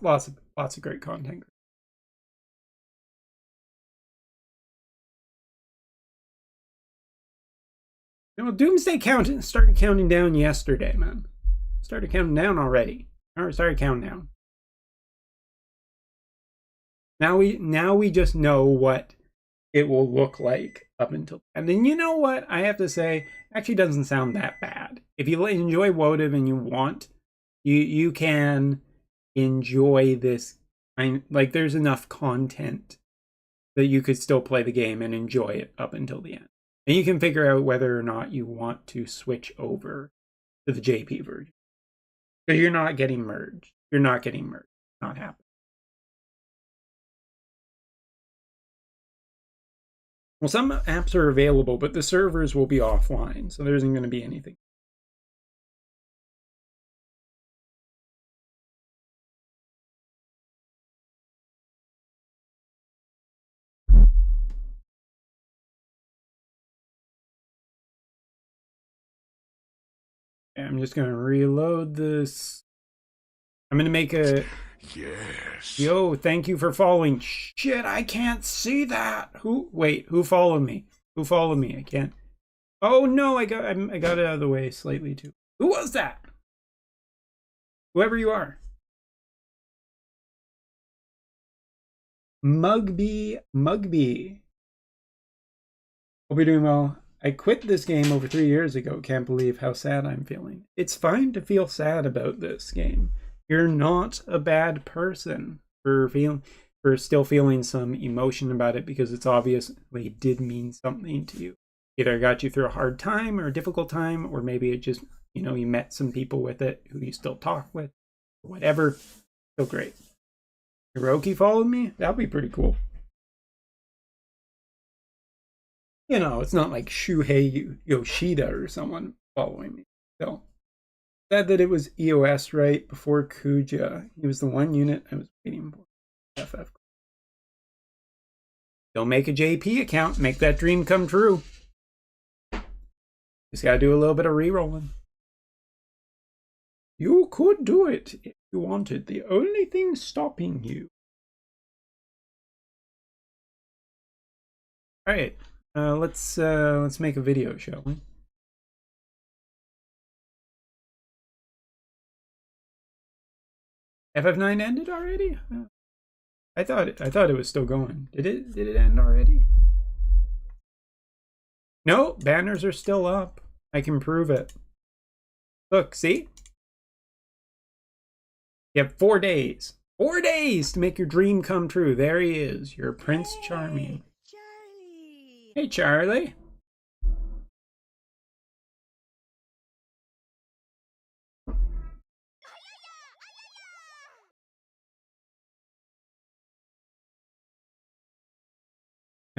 Lots of great content. You know, Doomsday Count started counting down yesterday, man. Started counting down already. Or started counting down. Now we just know what it will look like up until. And then you know what? I have to say, actually doesn't sound that bad. If you enjoy WOTIV and you want You can enjoy this. Like, there's enough content that you could still play the game and enjoy it up until the end. And you can figure out whether or not you want to switch over to the JP version. Because you're not getting merged. You're not getting merged. Not happening. Well, some apps are available, but the servers will be offline, so there isn't going to be anything. I'm just going to reload this. I'm going to make a... Yes. Yo, thank you for following. Shit, I can't see that. Who followed me? Who followed me? I can't. Oh no, I got it out of the way slightly too. Who was that? Whoever you are. Mugby. Hope you're doing well. I quit this game over 3 years ago. Can't believe how sad I'm feeling. It's fine to feel sad about this game. You're not a bad person for still feeling some emotion about it, because it's obviously did mean something to you. Either it got you through a hard time or a difficult time, or maybe it just, you met some people with it who you still talk with, whatever. So great. Hiroki followed me? That'd be pretty cool. It's not like Shuhei Yoshida or someone following me. So, said that it was EOS right before Kuja. He was the one unit I was waiting for. FF. Don't make a JP account. Make that dream come true. Just gotta do a little bit of re-rolling. You could do it if you wanted. The only thing stopping you. Alright. Let's make a video, shall we? FF9 ended already? I thought it was still going. Did it end already? No, banners are still up. I can prove it. Look, see? You have 4 days. 4 days to make your dream come true. There he is, your Prince Charming. Charlie. Hey, Charlie.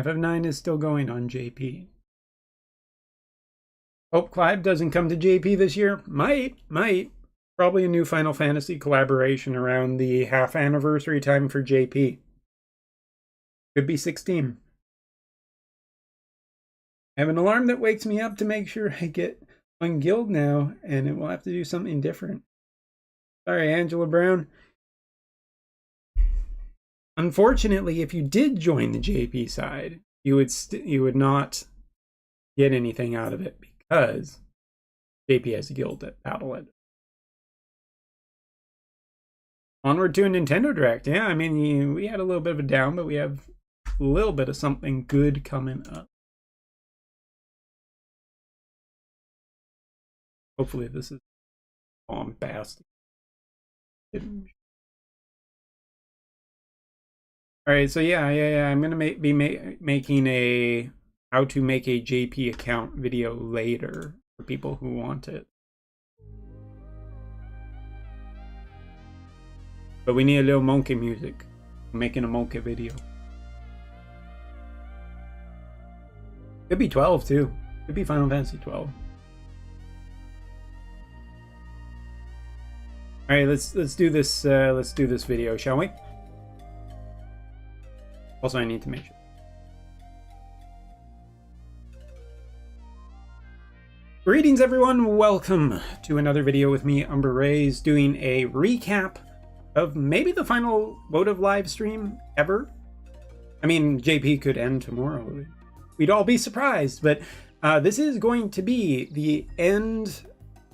FF9 is still going on JP. Hope Clive doesn't come to JP this year. Might. Probably a new Final Fantasy collaboration around the half anniversary time for JP. Could be 16. I have an alarm that wakes me up to make sure I get on guild now, and it will have to do something different. Sorry, Angela Brown. Unfortunately, if you did join the JP side, you would not get anything out of it, because JP has a guild at Battle.net. Onward to a Nintendo Direct. Yeah, I mean, we had a little bit of a down, but we have a little bit of something good coming up. Hopefully this is bombastic. Alright, so yeah, I'm going to be making a how to make a JP account video later for people who want it. But we need a little monkey music. I'm making a monkey video. Could be 12 too. Could be Final Fantasy 12. All right, let's do this. Let's do this video, shall we? Also, I need to make sure. Greetings, everyone. Welcome to another video with me, Umber Rays, doing a recap of maybe the final votive live stream ever. I mean, JP could end tomorrow. We'd all be surprised, but this is going to be the end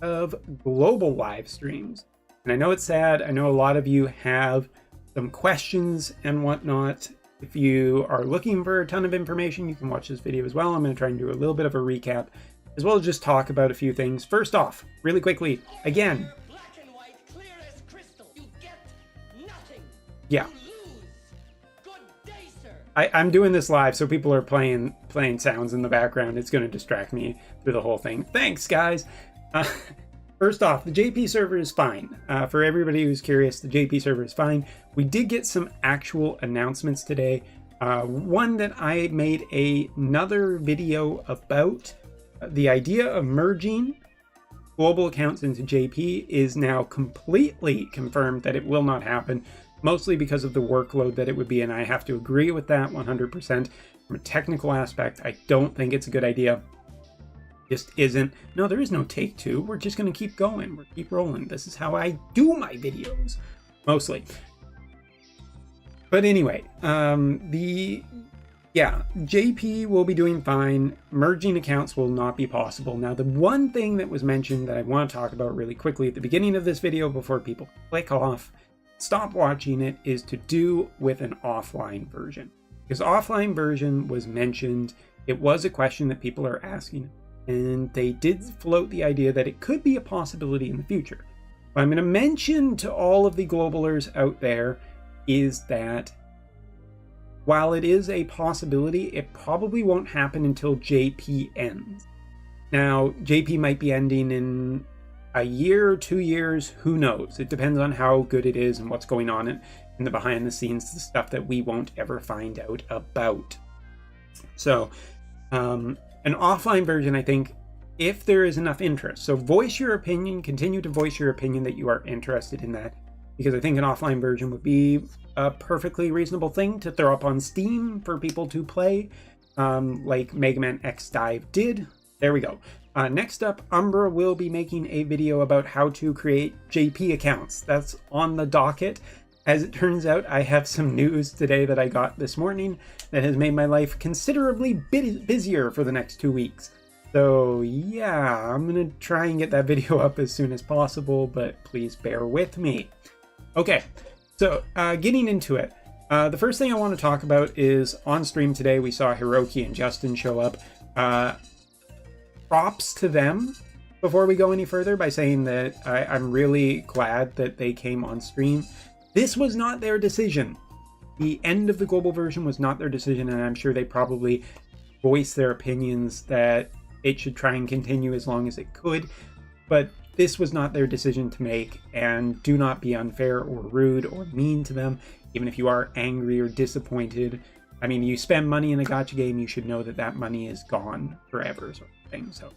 of global live streams. And I know it's sad. I know a lot of you have some questions and whatnot. If you are looking for a ton of information, you can watch this video as well. I'm going to try and do a little bit of a recap, as well as just talk about a few things. First off, really quickly, again, yeah. I'm doing this live, so people are playing sounds in the background. It's going to distract me through the whole thing. Thanks, guys. First off, the JP server is fine. For everybody who's curious, the JP server is fine. We did get some actual announcements today. One that I made another video about. The idea of merging global accounts into JP is now completely confirmed that it will not happen. Mostly because of the workload that it would be, and I have to agree with that 100%. From a technical aspect, I don't think it's a good idea. Just isn't. No, there is no take two. We're just going to keep going. We're keep rolling. This is how I do my videos, mostly. But anyway, JP will be doing fine. Merging accounts will not be possible. Now, the one thing that was mentioned that I want to talk about really quickly at the beginning of this video before people click off, stop watching it, is to do with an offline version. Because offline version was mentioned, it was a question that people are asking, and they did float the idea that it could be a possibility in the future. What I'm going to mention to all of the globalers out there is that while it is a possibility, it probably won't happen until JP ends. Now, JP might be ending in a year or 2 years, who knows? It depends on how good it is and what's going on in the behind the scenes, the stuff that we won't ever find out about. So, an offline version, I think, if there is enough interest. So voice your opinion, continue to voice your opinion that you are interested in that, because I think an offline version would be a perfectly reasonable thing to throw up on Steam for people to play, like Mega Man X Dive did. There we go. Next up, Umbra will be making a video about how to create JP accounts. That's on the docket. As it turns out, I have some news today that I got this morning that has made my life considerably busier for the next 2 weeks. So yeah, I'm going to try and get that video up as soon as possible, but please bear with me. Okay, so getting into it. The first thing I want to talk about is on stream today, we saw Hiroki and Justin show up. Props to them before we go any further by saying that I'm really glad that they came on stream. This was not their decision. The end of the global version was not their decision, and I'm sure they probably voiced their opinions that it should try and continue as long as it could, but this was not their decision to make, and do not be unfair or rude or mean to them, even if you are angry or disappointed. I mean, you spend money in a gacha game, you should know that that money is gone forever, sort of thing. So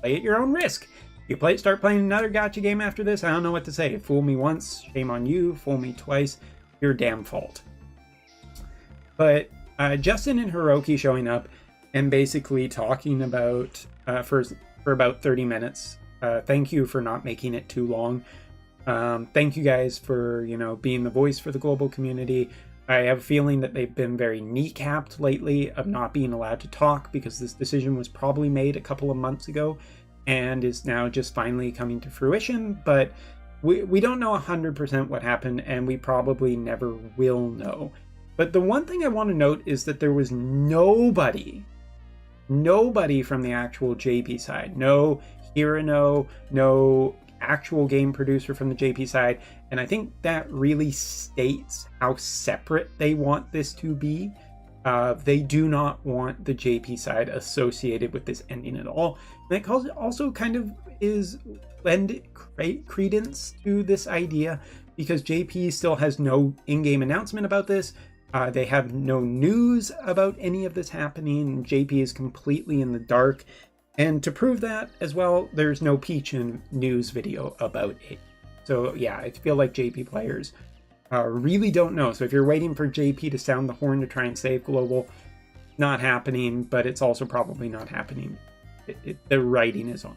play at your own risk. If you start playing another gacha game after this, I don't know what to say. Fool me once, shame on you. Fool me twice, your damn fault. But Justin and Hiroki showing up and basically talking about for about 30 minutes. Thank you for not making it too long. Thank you guys for, being the voice for the global community. I have a feeling that they've been very kneecapped lately of not being allowed to talk, because this decision was probably made a couple of months ago and is now just finally coming to fruition. But we don't know 100% what happened, and we probably never will know. But the one thing I want to note is that there was nobody from the actual JP side. No Hirano, no actual game producer from the JP side, and I think that really states how separate they want this to be. They do not want the JP side associated with this ending at all, and that also kind of lend credence to this idea, because JP still has no in-game announcement about this. They have no news about any of this happening. JP is completely in the dark. And to prove that as well, there's no Peachin news video about it. So yeah, I feel like JP players really don't know. So if you're waiting for JP to sound the horn to try and save Global, not happening, but it's also probably not happening. The writing is on.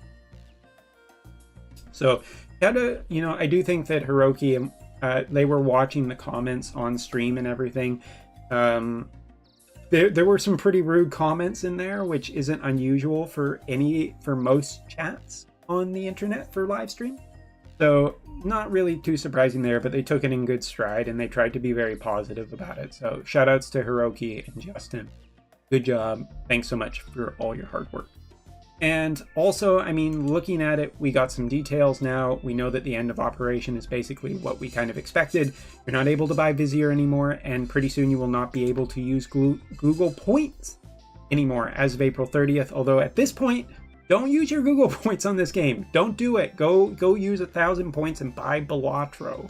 So, I do think that Hiroki, they were watching the comments on stream and everything. There were some pretty rude comments in there, which isn't unusual for most chats on the internet for live stream. So not really too surprising there, but they took it in good stride and they tried to be very positive about it. So shout outs to Hiroki and Justin. Good job. Thanks so much for all your hard work. And also, I mean, looking at it, we got some details now. We know that the end of operation is basically what we kind of expected. You're not able to buy Vizier anymore, and pretty soon you will not be able to use Google Points anymore as of April 30th. Although at this point, don't use your Google Points on this game. Don't do it. Go use 1,000 points and buy Balatro.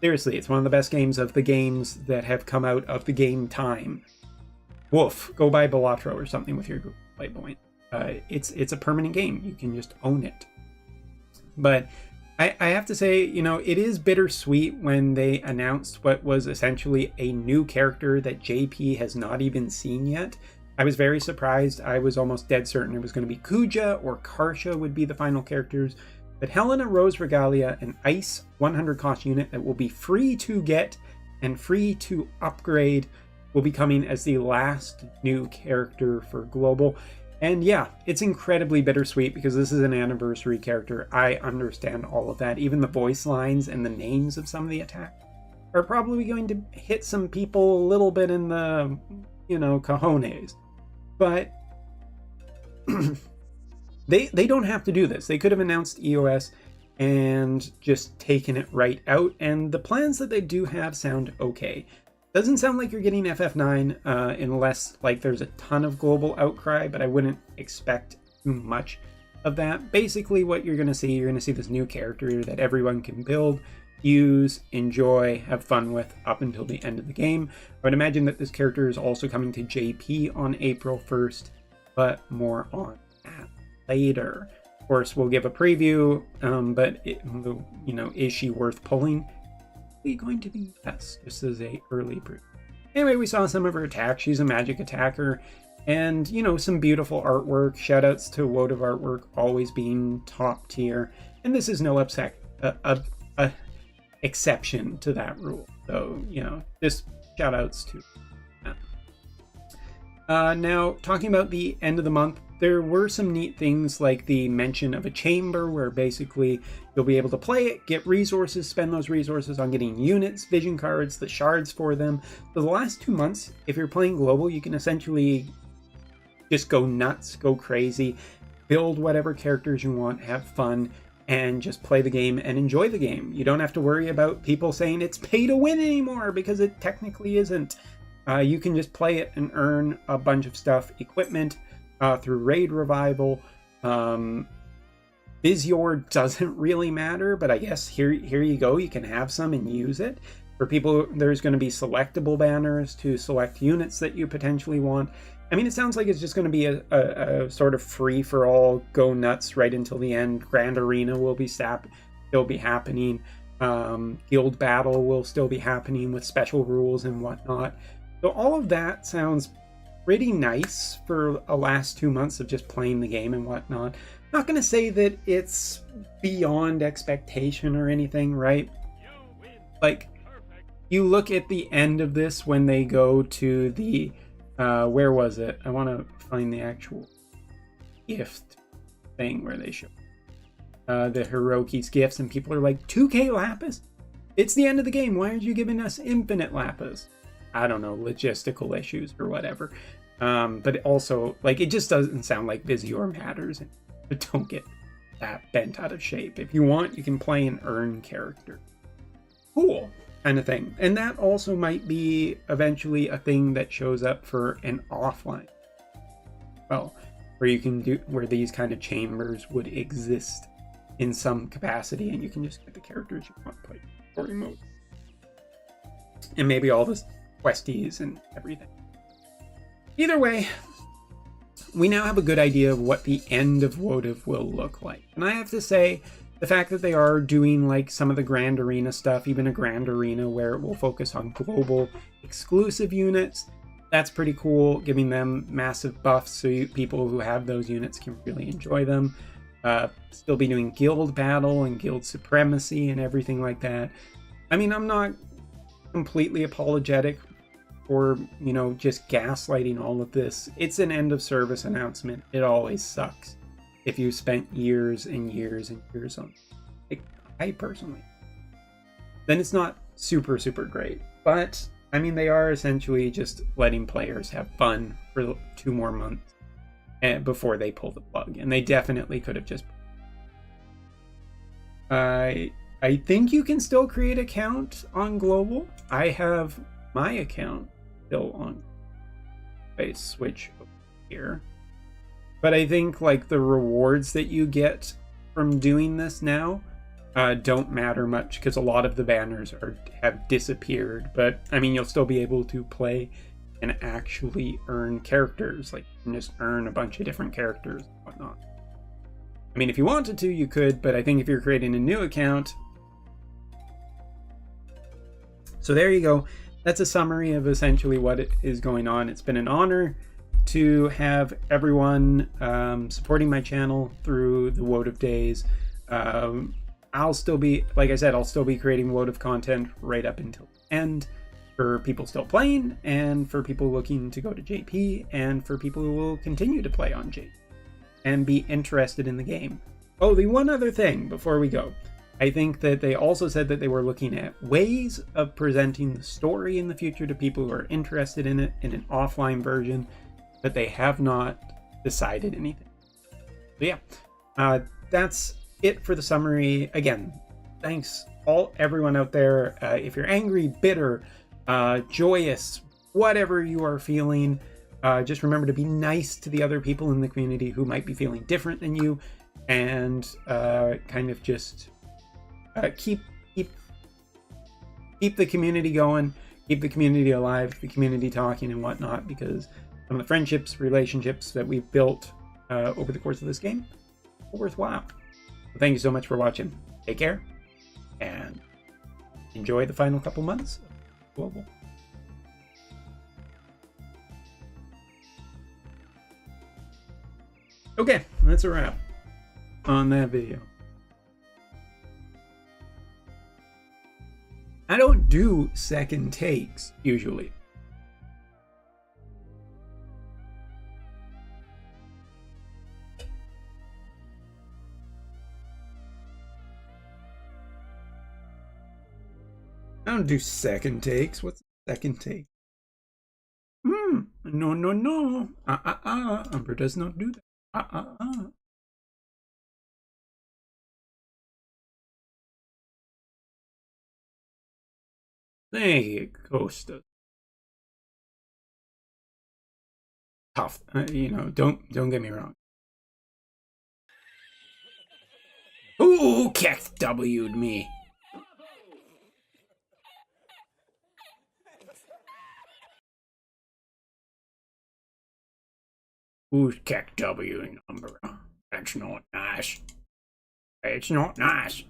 Seriously, it's one of the best games of the games that have come out of the game time. Woof, go buy Balatro or something with your Google Play point. It's a permanent game. You can just own it. But I have to say, you know, it is bittersweet when they announced what was essentially a new character that JP has not even seen yet. I was very surprised. I was almost dead certain it was going to be Kuja or Karsha would be the final characters. But Helena Rose Regalia, an Ice 100 cost unit that will be free to get and free to upgrade, will be coming as the last new character for Global. And yeah, it's incredibly bittersweet because this is an anniversary character. I understand all of that. Even the voice lines and the names of some of the attacks are probably going to hit some people a little bit in the, you know, cojones. But they don't have to do this. They could have announced EOS and just taken it right out. And the plans that they do have sound okay. Doesn't sound like you're getting FF9 unless like there's a ton of global outcry, but I wouldn't expect too much of that. Basically what you're going to see this new character that everyone can build, use, enjoy, have fun with up until the end of the game. I would imagine that this character is also coming to JP on April 1st, but more on that later. Of course, we'll give a preview, but you know, is she worth pulling? Going to be yes, this is a early proof. Anyway, we saw some of her attacks. She's a magic attacker, and you know, some beautiful artwork. Shoutouts to Wotive artwork always being top tier, and this is no exception to that rule. So you know, just shoutouts to that. Now talking about the end of the month, there were some neat things like the mention of a chamber where basically you'll be able to play it, get resources, spend those resources on getting units, vision cards, the shards for them. So the last 2 months, if you're playing global, you can essentially just go nuts, go crazy, build whatever characters you want, have fun, and just play the game and enjoy the game. You don't have to worry about people saying it's pay to win anymore, because it technically isn't. You can just play it and earn a bunch of stuff, equipment, through raid revival. Vizier doesn't really matter, but I guess here you go. You can have some and use it. For people, there's going to be selectable banners to select units that you potentially want. I mean, it sounds like it's just going to be a sort of free-for-all, go nuts right until the end. Grand Arena will be still be happening. Guild Battle will still be happening with special rules and whatnot. So all of that sounds pretty nice for a last 2 months of just playing the game and whatnot. Not going to say that it's beyond expectation or anything, right? Like, you look at the end of this when they go to the, where was it? I want to find the actual gift thing where they show the Hiroki's gifts, and people are like, 2k Lapis? It's the end of the game. Why aren't you giving us infinite Lapis? I don't know, logistical issues or whatever. But also, like, it just doesn't sound like Vizier matters. But don't get that bent out of shape. If you want, you can play an earn character. Cool, kind of thing. And that also might be eventually a thing that shows up for an offline. Well, where you can do, where these kind of chambers would exist in some capacity, and you can just get the characters you want to play for remote. And maybe all the questies and everything. Either way, we now have a good idea of what the end of Wotive will look like. And I have to say, the fact that they are doing like some of the Grand Arena stuff, even a Grand Arena where it will focus on global exclusive units, that's pretty cool, giving them massive buffs so people who have those units can really enjoy them. Still be doing guild battle and guild supremacy and everything like that. I mean, I'm not completely apologetic for, you know, just gaslighting all of this. It's an end of service announcement. It always sucks if you spent years and years and years on it. I personally, then it's not super great. But I mean, they are essentially just letting players have fun for 2 more months. before they pull the plug, and they definitely could have just. I think you can still create account on global. I have my account still on. I switch over here, but I think like the rewards that you get from doing this now don't matter much because a lot of the banners have disappeared. But I mean, you'll still be able to play and actually earn characters. Like you can just earn a bunch of different characters and whatnot. I mean, if you wanted to, you could, but I think if you're creating a new account. So there you go. That's a summary of essentially what is going on. It's been an honor to have everyone supporting my channel through the Woad of Days. I'll still be, like I said, I'll still be creating Woad of content right up until the end for people still playing and for people looking to go to JP and for people who will continue to play on JP and be interested in the game. Oh, the one other thing before we go. I think that they also said that they were looking at ways of presenting the story in the future to people who are interested in it in an offline version, but they have not decided anything. So yeah, that's it for the summary. Again, thanks everyone out there. If you're angry, bitter, joyous, whatever you are feeling, just remember to be nice to the other people in the community who might be feeling different than you, and kind of just keep the community going, keep the community alive, the community talking and whatnot, because some of the friendships, relationships that we've built over the course of this game are worthwhile. So thank you so much for watching. Take care and enjoy the final couple months of Global. Okay, that's a wrap on that video. I don't do second takes usually. I don't do second takes. What's a second take? No, no, no. Umber does not do that. Thank you, Costa. Tough, you know. Don't get me wrong. Ooh, Kex W'd me. Who's Kex W number? That's not nice. It's not nice.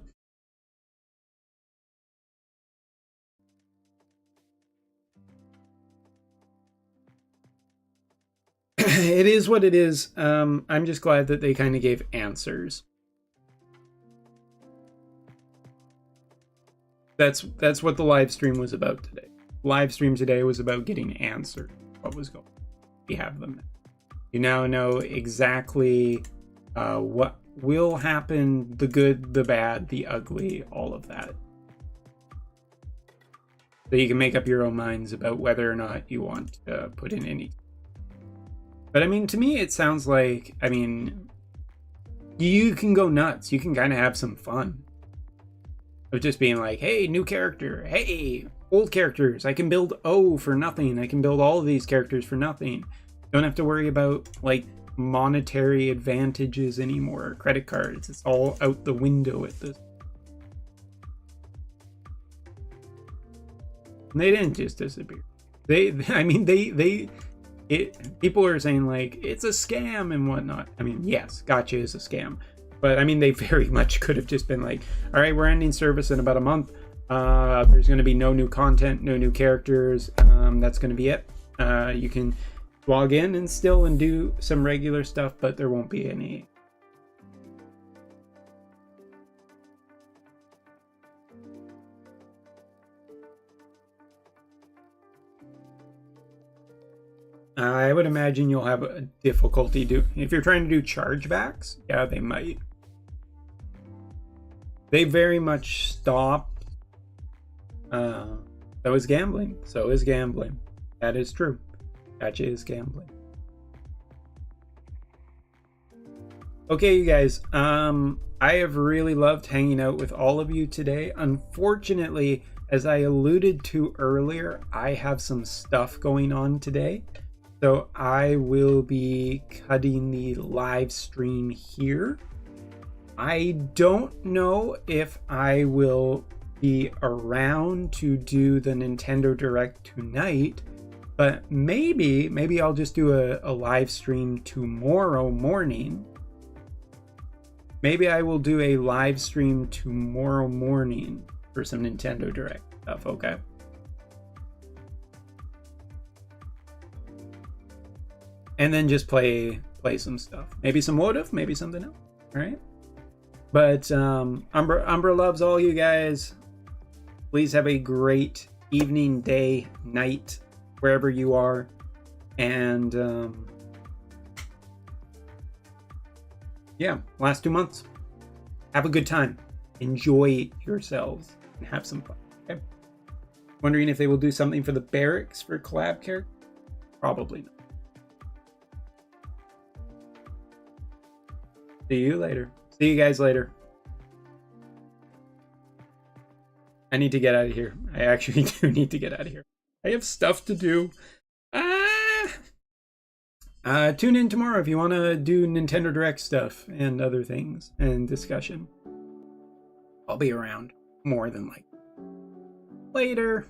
It is what it is. I'm just glad that they kind of gave answers. That's what the live stream was about today. Live stream today was about getting answered. What was going on? We have them now. You now know exactly what will happen, the good, the bad, the ugly, all of that. So you can make up your own minds about whether or not you want to put in any. But I mean, to me, it sounds like, I mean, you can go nuts. You can kind of have some fun. Of just being like, hey, new character. Hey, old characters. I can build O for nothing. I can build all of these characters for nothing. Don't have to worry about, like, monetary advantages anymore. Credit cards. It's all out the window at this. And they didn't just disappear. People are saying, like, it's a scam and whatnot. I mean, yes, gotcha is a scam. But, I mean, they very much could have just been like, all right, we're ending service in about a month. There's going to be no new content, no new characters. That's going to be it. You can log in and do some regular stuff, but there won't be any. I would imagine you'll have a difficulty if you're trying to do chargebacks. Yeah, they might. They very much stopped. So is gambling. So is gambling. That is true. Gotcha is gambling. Okay, you guys. I have really loved hanging out with all of you today. Unfortunately, as I alluded to earlier, I have some stuff going on today. So I will be cutting the live stream here. I don't know if I will be around to do the Nintendo Direct tonight, but maybe I'll just do a live stream tomorrow morning. Maybe I will do a live stream tomorrow morning for some Nintendo Direct stuff, okay? And then just play some stuff. Maybe some Wotif, maybe something else. All right? But Umbra loves all you guys. Please have a great evening, day, night, wherever you are. And yeah, last 2 months. Have a good time. Enjoy yourselves and have some fun. Okay? Wondering if they will do something for the barracks for collab character? Probably not. See you later. See you guys later. I need to get out of here. I actually do need to get out of here. I have stuff to do. Tune in tomorrow if you want to do Nintendo Direct stuff and other things and discussion. I'll be around more than likely. Later.